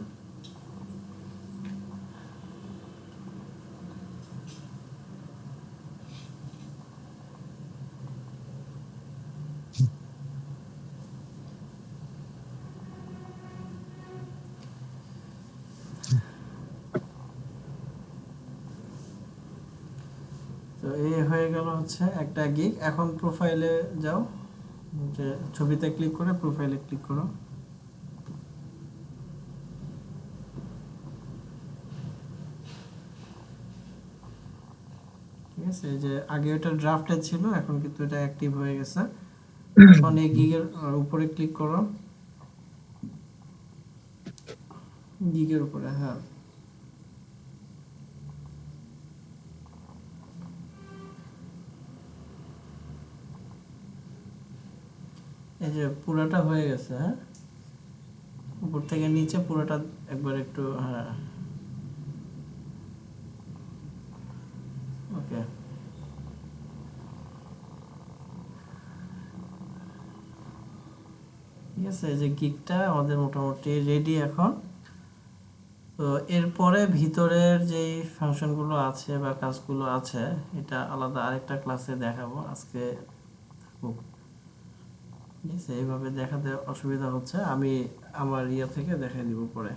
তো এই হয়ে গেল হচ্ছে একটা গিগ। এখন প্রোফাইলে যাও, যে ছবিতে ক্লিক করে প্রোফাইলে ক্লিক করো। ঠিক আছে, এই যে আগে ওটা ড্রাফটে ছিল, এখন কিন্তু এটা অ্যাক্টিভ হয়ে গেছে। এখন এই গিগের উপরে ক্লিক করো, গিগের উপরে, হ্যাঁ। এই যে পুরোটা হয়ে গেছে, হ্যাঁ, উপর থেকে নিচে পুরোটা একবার একটু, হ্যাঁ, ওকে। ঠিক আছে, এই যে গিগটা আমাদের মোটামুটি রেডি এখন। তো এরপরে ভিতরের যেই ফাংশনগুলো আছে বা কাজগুলো আছে, এটা আলাদা আরেকটা ক্লাসে দেখাবো। আজকে থাকুক। ঠিক আছে, এইভাবে দেখাতে অসুবিধা হচ্ছে, আমি আমার ইয়ে থেকে দেখাই দিব পরে।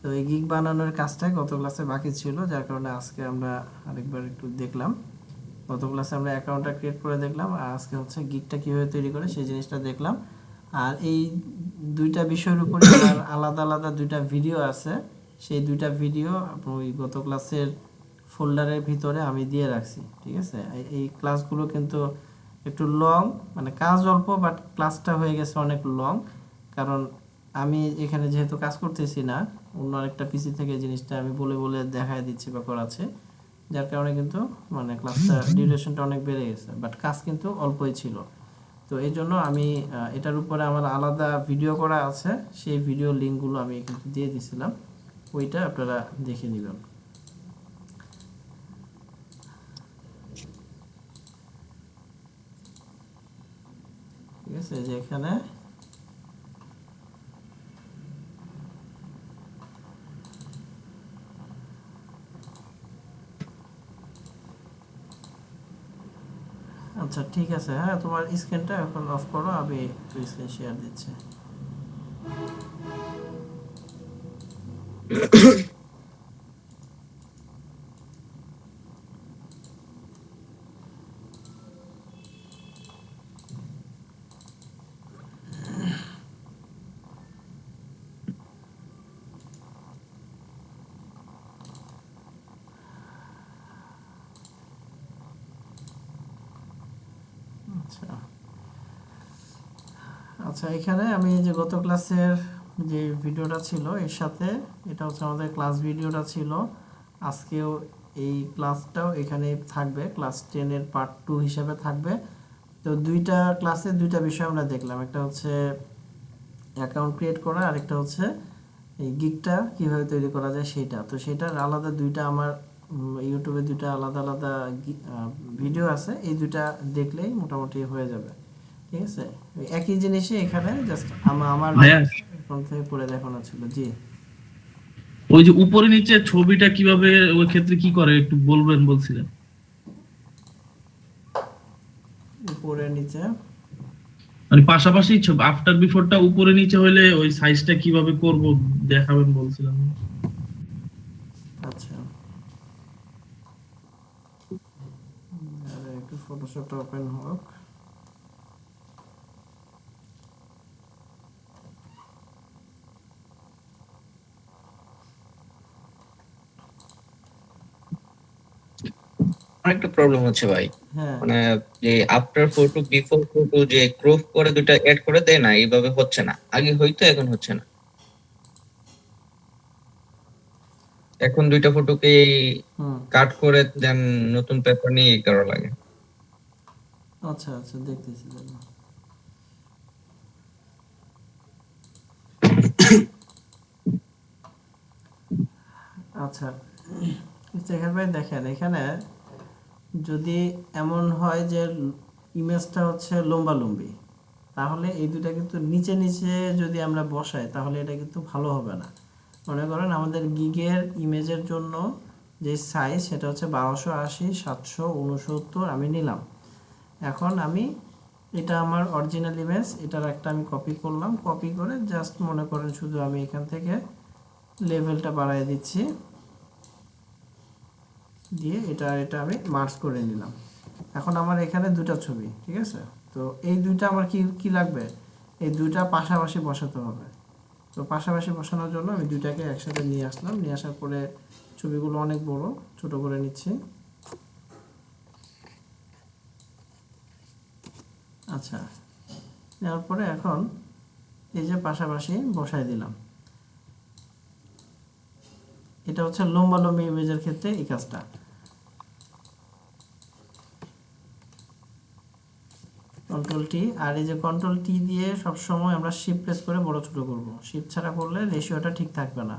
তো এই গিগ বানানোর কাজটা গত ক্লাসে বাকি ছিল, যার কারণে আজকে আমরা আরেকবার একটু দেখলাম। গত ক্লাসে আমরা অ্যাকাউন্টটা ক্রিয়েট করে দেখলাম, আর আজকে হচ্ছে গিগটা কীভাবে তৈরি করে সেই জিনিসটা দেখলাম। আর এই দুইটা বিষয়ের উপরে আমার আলাদা আলাদা দুইটা ভিডিও আছে, সেই দুইটা ভিডিও ওই গত ক্লাসের ফোল্ডারের ভিতরে আমি দিয়ে রাখছি। ঠিক আছে, এই ক্লাসগুলো কিন্তু একটু লং, মানে কাজ অল্প, বাট ক্লাসটা হয়ে গেছে অনেক লং, কারণ আমি এখানে যেহেতু কাজ করতেছি না, অন্য আরেকটা পিসি থেকে জিনিসটা আমি বলে বলে দেখায় দিচ্ছি বা করাচ্ছি, যার কারণে কিন্তু মানে ক্লাসটা ডিউরেশনটা অনেক বেড়ে গেছে, বাট কাজ কিন্তু অল্পই ছিল। তো এই জন্য আমি এটার উপরে আমার আলাদা ভিডিও করা আছে, সেই ভিডিও লিঙ্কগুলো আমি কিন্তু দিয়ে দিছিলাম, ওইটা আপনারা দেখে নেবেন। ঠিক আছে, যে এখানে আচ্ছা ঠিক আছে, হ্যাঁ, তোমার স্ক্রিনটা এখন অফ করো, আমি একটু স্ক্রিন শেয়ার দিচ্ছি। আচ্ছা আচ্ছা, এখানে আমি যে গত ক্লাসের যে ভিডিওটা ছিল এর সাথে এটা হচ্ছে আমাদের ক্লাস ভিডিওটা ছিল, আজকেও এই ক্লাসটাও এখানে থাকবে, ক্লাস 10 এর পার্ট 2 হিসেবে থাকবে। তো দুইটা ক্লাসে দুইটা বিষয় আমরা দেখলাম, একটা হচ্ছে অ্যাকাউন্ট ক্রিয়েট করা, আরেকটা হচ্ছে এই গিগটা কিভাবে তৈরি করা যায় সেটা। তো সেটার আলাদা দুইটা আমার ইউটিউবে দুইটা আলাদা আলাদা ভিডিও আছে, এই দুইটা দেখলেই মোটামুটি হয়ে যাবে। ঠিক আছে, ওই একই জিনিসই এখানে জাস্ট আমার ভাইয়া ফোন থেকে পড়ে দেখানো ছিল। জি, ওই যে উপরে নিচে ছবিটা কিভাবে ওই ক্ষেত্রে কি করে একটু বলবেন বলছিলেন। উপরে নিচে, মানে পাশাপাশি আফটার বিফোরটা উপরে নিচে হইলে ওই সাইজটা কিভাবে করব দেখাবেন বলছিলাম। আচ্ছা, আরে একটু ফটোশপটা ওপেন হোক। আরেকটা প্রবলেম হচ্ছে ভাই, হ্যাঁ, মানে যে আফটার ফটো বিফোর ফটো যে ক্রপ করে দুটা এড করে দেয় না, এইভাবে হচ্ছে না, আগে হয়তো এখন হচ্ছে না। এখন দুইটা ফটোকে হুম, কাট করে দেন নতুন পেপার নিয়ে করা লাগে। আচ্ছা আচ্ছা, দেখতেছি দাঁড়াও। আচ্ছা, ইফতেখার ভাই দেখেন এখানে যদি এমন হয় যে ইমেজটা হচ্ছে লম্বালম্বি, তাহলে এই দুটা কিন্তু নিচে নিচে যদি আমরা বসাই তাহলে এটা কিন্তু ভালো হবে না। মনে করেন আমাদের গিগের ইমেজের জন্য যে সাইজ সেটা হচ্ছে 1280 769 আমি নিলাম। এখন আমি এটা আমার অরিজিনাল ইমেজ, এটার একটা আমি কপি করলাম, কপি করে জাস্ট মনে করেন শুধু আমি এখান থেকে লেভেলটা বাড়ায় দিচ্ছি, দিয়ে এটা আমি মার্জ করে নিলাম। এখন আমার এখানে দুটা ছবি, ঠিক আছে? তো এই দুইটা আমার কি কি লাগবে, এই দুইটা পাশাপাশি বসাতে হবে। তো পাশাপাশি বসানোর জন্য আমি দুইটাকে একসাথে নিয়ে আসলাম, নিয়ে আসার পরে ছবিগুলো অনেক বড়, ছোট করে নিচ্ছি। আচ্ছা, নেওয়ার পরে এখন এই যে পাশাপাশি বসাই দিলাম। এটা হচ্ছে লম্বালম্বি ইমেজের ক্ষেত্রে এই কাজটা। কন্ট্রোল টি, আর এই যে কন্ট্রোল টি দিয়ে সবসময় আমরা শিফট প্রেস করে বড় ছোট করব। শিফট ছাড়া করলে রেশিওটা ঠিক থাকবে না।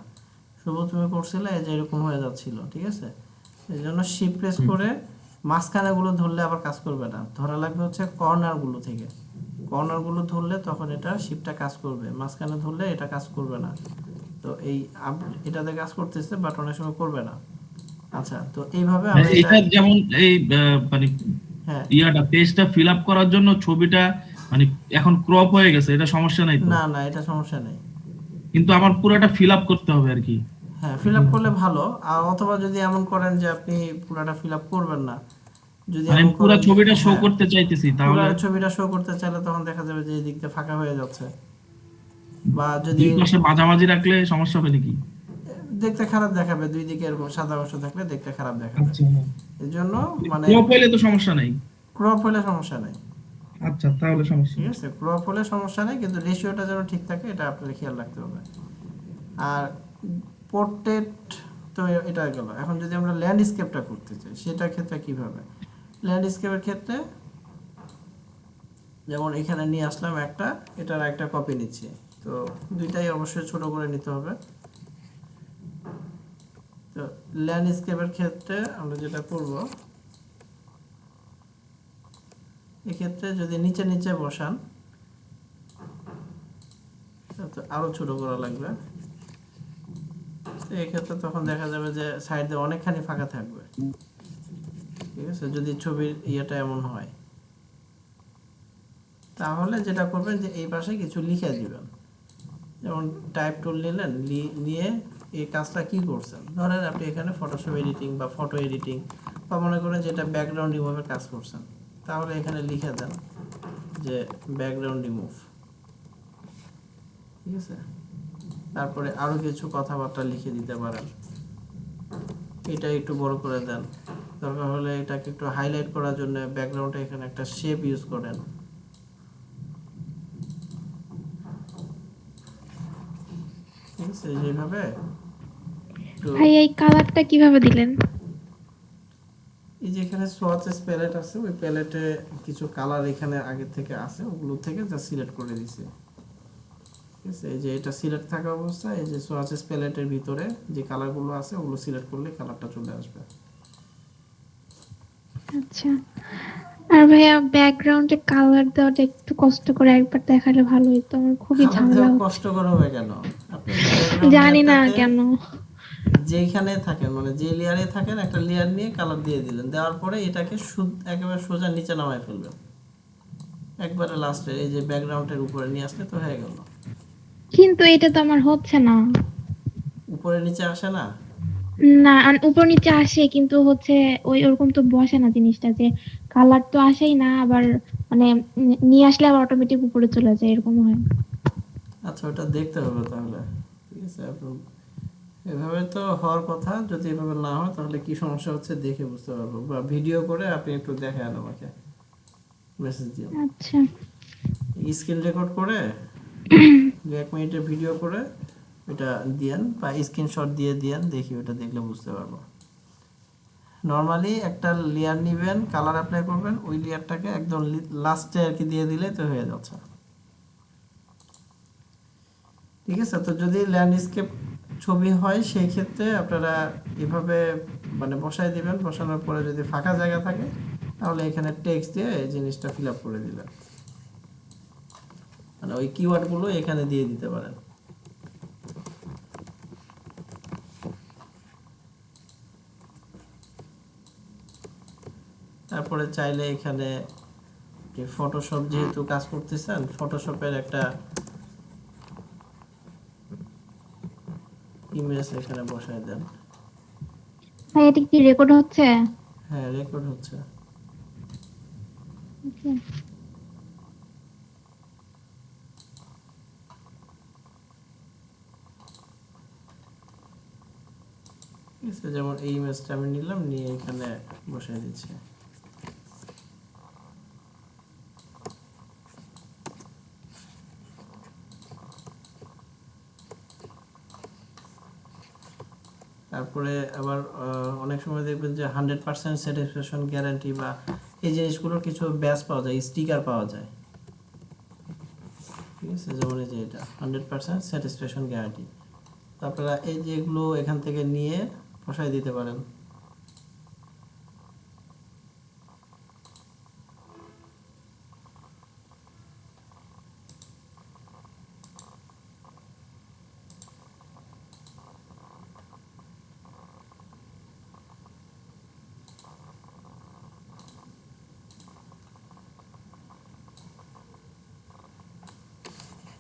শুভ তুমি করছিলে এই যে এরকম হয়ে যাচ্ছিল, ঠিক আছে? এই জন্য শিফট প্রেস করে মাঝখানেগুলো ধরলে আবার কাজ করবে না, ধরা লাগবে হচ্ছে কর্নারগুলো থেকে। কর্নারগুলো ধরলে তখন এটা শিফটটা কাজ করবে, মাঝখানে ধরলে এটা কাজ করবে না। তো এই এটাতে কাজ করতেছে বাট অনেক সময় করবে না। আচ্ছা, তো এইভাবে আমরা এটা, এটা যেমন এই মানে হ্যাঁ, ইয়াটা পেজটা ফিল আপ করার জন্য ছবিটা মানে এখন ক্রপ হয়ে গেছে, এটা সমস্যা নাই তো? না না, এটা সমস্যা নেই। কিন্তু আমার পুরোটা ফিল আপ করতে হবে আর কি। হ্যাঁ, ফিল আপ করলে ভালো। আর অথবা যদি এমন করেন যে আপনি পুরাটা ফিল আপ করবেন না, যদি মানে এমন আমি পুরো করেন যে, ছবিটা শো হ্যাঁ, করতে চাইতেছি, পুরা তাহলে ছবিটা শো করতে চাইলে তখন দেখা যাবে যে এই দিক দিয়ে ফাঁকা হয়ে যাচ্ছে। বা যদি দুই পাশে মাঝামাঝি রাখলে সমস্যা হবে নাকি? দেখতে খারাপ দেখাবে, দুই দিকে এরকম সাদা অংশ থাকলে দেখতে খারাপ দেখাবে। আচ্ছা, এই জন্য মানে ক্রপ হইলে তো সমস্যা নাই। ক্রপ হলে সমস্যা নেই, আচ্ছা, তাহলে সমস্যা ঠিক নেই। আছে? ক্রপ হলে সমস্যা নেই, কিন্তু রেশিওটা যেন ঠিক থাকে এটা আপনার খেয়াল রাখতে হবে। আর পোর্ট্রেট তো এটা গেল। এখন যদি আমরা ল্যান্ডস্কেপটা করতে চাই সেটার ক্ষেত্রে কিভাবে? ল্যান্ডস্কেপের ক্ষেত্রে যেমন এখানে নিয়ে আসলাম একটা, এটার একটা কপি নিচ্ছি। তো দুইটাই অবশ্যই ছোট করে নিতে হবে। তো ল্যান্ডস্কেপের ক্ষেত্রে আমরা যেটা করব, এক্ষেত্রে যদি নিচে নিচে বসান তো আরো ছোট করা লাগবে। তো এক্ষেত্রে তখন দেখা যাবে যে সাইডে অনেকখানি ফাঁকা থাকবে, ঠিক আছে? যদি ছবির ইয়েটা এমন হয়, তাহলে যেটা করবেন যে এই পাশে কিছু লিখে দিবেন। যেমন টাইপ টুল নিলেন, নিয়ে এই কাজটা কি করছেন, ধরেন আপনি এখানে ফটোশপ এডিটিং বা ফটো এডিটিং বা মনে করেন যেটা ব্যাকগ্রাউন্ড রিমুভের কাজ করছেন, তাহলে এখানে লিখে দেন যে ব্যাকগ্রাউন্ড রিমুভ, ঠিক আছে? তারপরে আরো কিছু কথাবার্তা লিখে দিতে পারেন। এটা একটু বড় করে দেন, দরকার হলে এটাকে একটু হাইলাইট করার জন্য ব্যাকগ্রাউন্ডে এখানে একটা শেপ ইউজ করেন, ঠিক আছে? যেভাবে একটু, ভাই এই কালারটা কিভাবে দিলেন? এই যে এখানে সোয়াচেস প্যালেট আছে, ওই প্যালেটে কিছু কালার এখানে আগে থেকে আছে, ওগুলো থেকে যা সিলেক্ট করে দিছি, ঠিক আছে? এই যে এটা সিলেক্ট থাকা অবস্থায় এই যে সোয়াচেস প্যালেটের ভিতরে যে কালারগুলো আছে ওগুলো সিলেক্ট করলে কালারটা চলে আসবে। আচ্ছা, আর ভাইয়া ব্যাকগ্রাউন্ডে কালার দেওয়াটা একটু কষ্ট করে একবার দেখালে ভালো হতো, আমার খুবই কালার ঝামেলা দেওয়া হচ্ছে। কষ্টকর হবে কেন? আপনি ব্যাকগ্রাউন্ড জানি না লেয়ারটাতে কেন। যেইখানে থাকেন, মানে যে লেয়ারে থাকেন একটা লেয়ার নিয়ে কালার দিয়ে দিলেন, দেওয়ার পরে এটাকে একেবারে সোজা নিচে নামায় ফেলবেন, একবারে লাস্টে এই যে ব্যাকগ্রাউন্ডের উপরে নিয়ে আসলে তো হয়ে গেল। কিন্তু এটা তো আমার হচ্ছে না। উপরে নিচে আসে না? না, উপর নিচে আসে কিন্তু হচ্ছে ওই ওরকম তো বসে না জিনিসটা, যে কালার তো আসেই না, আবার মানে নিয়ে আসলে আবার অটোমেটিক উপরে চলে যায়, এরকম হয়। আচ্ছা, ওটা দেখতে হবে তাহলে, ঠিক আছে? আপনি এভাবে তো হওয়ার কথা, যদি এভাবে না হয় তাহলে কি সমস্যা হচ্ছে দেখে বুঝতে পারবো, বা ভিডিও করে আপনি একটু দেখান আমাকে, মেসেজ দিও, আচ্ছা। স্ক্রিন রেকর্ড করে 1 মিনিটের ভিডিও করে ওইটা দিয়েন বা স্ক্রিনশট দিয়ে দিয়েন, দেখি ওটা দেখলে বুঝতে পারবো। নর্মালি একটা লেয়ার নেবেন, কালার অ্যাপ্লাই করবেন, ওই লেয়ারটাকে একদম লাস্টে আর কি দিয়ে দিলে তো হয়ে যাচ্ছে। ঠিক আছে, তো যদি ল্যান্ডস্কেপ ছবি হয় সেই ক্ষেত্রে আপনারা এভাবে মানে বসায় দিবেন, বসানোর পরে যদি ফাঁকা জায়গা থাকে তাহলে এখানে টেক্সট দিয়ে এই জিনিসটা ফিল আপ করে দিবেন, মানে ওই কিওয়ার্ডগুলো এখানে দিয়ে দিতে পারেন। তারপরে চাইলে এখানে ফটোশপ যেহেতু কাজ করতেছেন, ফটোশপের একটা ইমেজ এখানে বসায় দেন। ভাই এটা কি রেকর্ড হচ্ছে? হ্যাঁ, রেকর্ড হচ্ছে। Okay. ঠিক আছে, যেমন এই ইমেজটা আমি নিলাম, নিয়ে এখানে বসায় দিচ্ছি। তারপরে আবার অনেক সময় দেখবেন যে 100% স্যাটিসফ্যাকশন গ্যারান্টি বা এই জিনিসগুলোর কিছু ব্যাচ পাওয়া যায়, স্টিকার পাওয়া যায়। ঠিক আছে, যেমন এই যে এটা 100% স্যাটিসফ্যাকশন গ্যারান্টি, আপনারা এই যেগুলো এখান থেকে নিয়ে বসায় দিতে পারেন।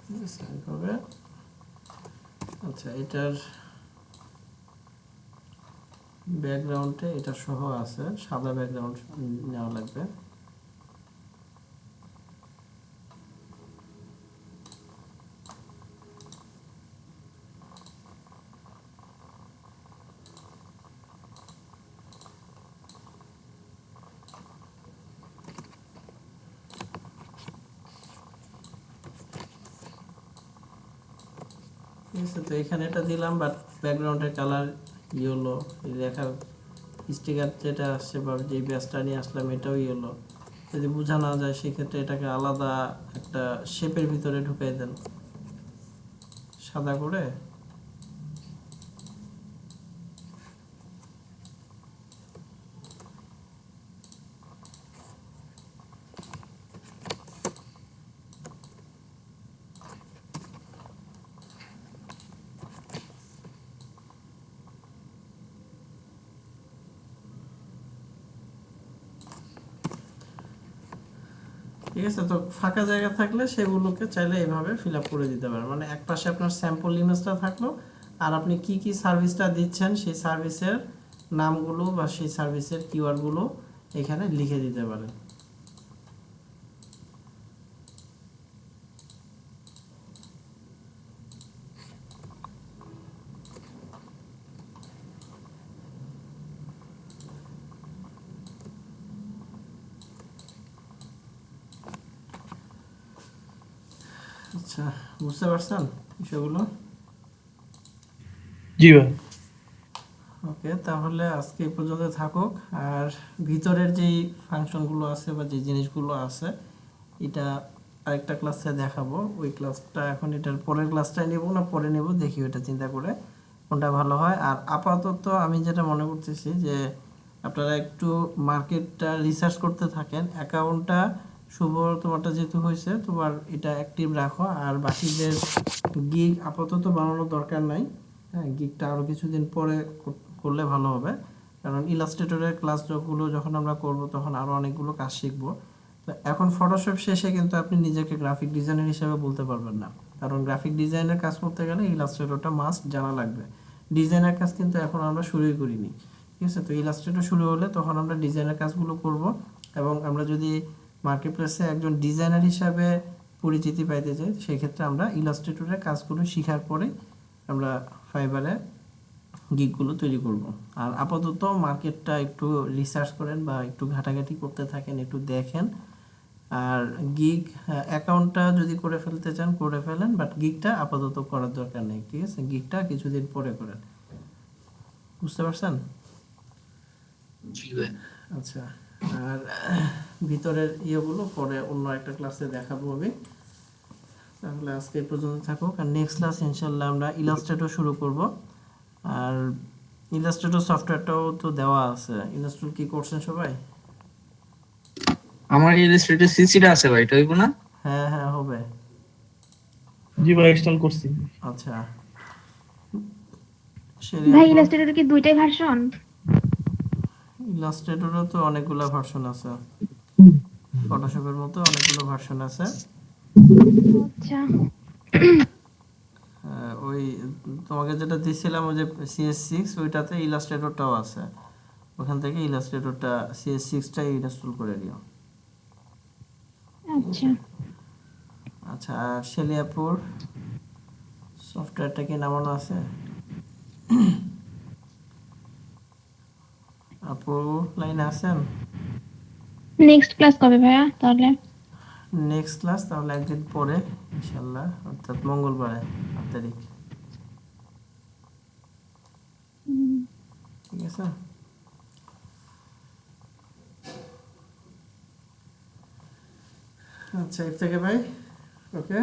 ঠিক আছে, এইভাবে। আচ্ছা, এটার ব্যাকগ্রাউন্ডে এটা সহ আছে, সাদা ব্যাকগ্রাউন্ড নেওয়া লাগবে। ঠিক আছে, তো এখানে এটা দিলাম, বাট ব্যাকগ্রাউন্ডের কালার ইয়েলো, লেখার স্টিকার যেটা আসছে বা যে ব্যাচটা নিয়ে আসলাম এটাও ইয়েলো। যদি বোঝা না যায় সেক্ষেত্রে এটাকে আলাদা একটা শেপের ভিতরে ঢুকাই দেন সাদা করে। ঠিক আছে, তো ফাঁকা জায়গা থাকলে সেগুলোকে চাইলে এভাবে ফিল আপ করে দিতে পারেন, মানে এক পাশে আপনার স্যাম্পল ইমেজটা থাকলো, আর আপনি কি কি সার্ভিসটা দিচ্ছেন সেই সার্ভিসের নামগুলো বা সেই সার্ভিসের কিওয়ার্ডগুলো এখানে লিখে দিতে পারেন। আচ্ছা, বুঝতে পারছেন বিষয়গুলো? জি ভাই। ওকে, তাহলে আজকে এই পর্যন্ত থাকুক। আর ভিতরের যেই ফাংশনগুলো আছে বা যে জিনিসগুলো আছে এটা আরেকটা ক্লাসে দেখাবো। ওই ক্লাসটা এখন এটার পরের ক্লাসটাই নেব না পরে নেব, দেখি ওটা চিন্তা করে কোনটা ভালো হয়। আর আপাতত আমি যেটা মনে করতেছি যে আপনারা একটু মার্কেটটা রিসার্চ করতে থাকেন। অ্যাকাউন্টটা শুভ তোমারটা যেহেতু হয়েছে, তোমার এটা অ্যাক্টিভ রাখো। আর বাকিদের গিগ আপাতত বানানোর দরকার নাই। হ্যাঁ, গিগটা আরও কিছুদিন পরে করলে ভালো হবে, কারণ ইলাস্ট্রেটরের ক্লাসগুলো যখন আমরা করব তখন আরও অনেকগুলো কাজ শিখবো। তো এখন ফটোশপ শেষে কিন্তু আপনি নিজেকে গ্রাফিক ডিজাইনার হিসেবে বলতে পারবেন না, কারণ গ্রাফিক ডিজাইনের কাজ করতে গেলে ইলাস্ট্রেটরটা মাস্ট জানা লাগবে। ডিজাইনের কাজ কিন্তু এখন আমরা শুরুই করিনি। ঠিক আছে, তো ইলাস্ট্রেটর শুরু হলে তখন আমরা ডিজাইনের কাজগুলো করব। এবং আমরা যদি মার্কেট প্লেসে একজন ডিজাইনার হিসাবে পরিচিতি পাইতে চাই, সেক্ষেত্রে আমরা ইলাস্ট্রেটরের কাজগুলো শেখার পরে আমরা ফাইবারে গিগগুলো তৈরি করব। আর আপাতত মার্কেটটা একটু রিসার্চ করেন বা একটু ঘাটাঘাটি করতে থাকেন, একটু দেখেন। আর গিগ অ্যাকাউন্টটা যদি করে ফেলতে চান করে ফেলেন, বাট গিগটা আপাতত করার দরকার নেই, ঠিক আছে? গিগটা কিছুদিন পরে করেন, বুঝতে পারছেন? জি ভাই। আচ্ছা, আর ভিতরের ইয়েগুলো পরে অন্য একটা ক্লাসে দেখাবো আমি। তাহলে আজকে এই পর্যন্ত থাকুক, আর নেক্সট ক্লাস ইনশাল্লাহ আমরা ইলাস্ট্রেটর শুরু করব। আর ইলাস্ট্রেটর সফটওয়্যারটাও তো দেওয়া আছে, ইনস্টল কি করছেন সবাই? আমার ইলাস্ট্রেটর সিসিটা আছে ভাই, এটা হইব না? হ্যাঁ হ্যাঁ হবে। জি ভাই, ইনস্টল করছি। আচ্ছা, ভাই ইলাস্ট্রেটর কি দুইটাই ভার্সন? ইলাস্ট্রেটরও তো অনেকগুলো ভার্সন আছে, ফটোশপের মতো অনেকগুলো ভার্সন আছে। আচ্ছা, ওই তোমাকে যেটা দিছিলাম ওই যে CS6, ওইটাতে ইলাস্ট্রেটরটাও আছে, ওখান থেকে ইলাস্ট্রেটরটা CS6টা ইনস্টল করে দিও। আচ্ছা। আচ্ছা, আর শেলিয়াপুর সফটওয়্যারটা কি নামানো আছে? আপু লাইনে আছেন? নেক্সট ক্লাস কবে ভাইয়া তাহলে? নেক্সট ক্লাস তাহলে একদিন পরে ইনশাল্লাহ, অর্থাৎ মঙ্গলবারে 8 তারিখ, ঠিক আছে? আচ্ছা ইফতেকে ভাই, ওকে,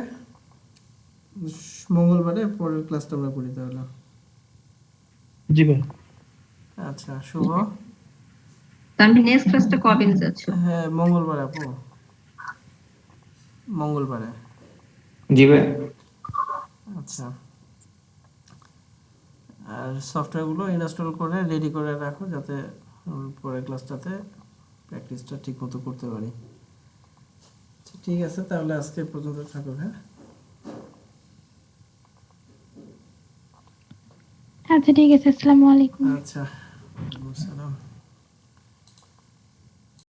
মঙ্গলবারে পরের ক্লাসটা আমরা করি তাহলে। জি ভাই। আচ্ছা শুভ, তানভি নেক্সট ক্লাসটা কবে নিতে যাচ্ছ? হ্যাঁ মঙ্গলবারে আপু, মঙ্গলবারে। জি ভাই। আচ্ছা, আর সফটওয়্যারগুলো ইনস্টল করে রেডি করে রাখো, যাতে পরের ক্লাসটাতে প্র্যাকটিসটা ঠিক মতো করতে পারি। আচ্ছা, ঠিক আছে তাহলে আজকে এই পর্যন্ত থাকো, হ্যাঁ? আচ্ছা ঠিক আছে, আসসালামু আলাইকুম। আচ্ছা।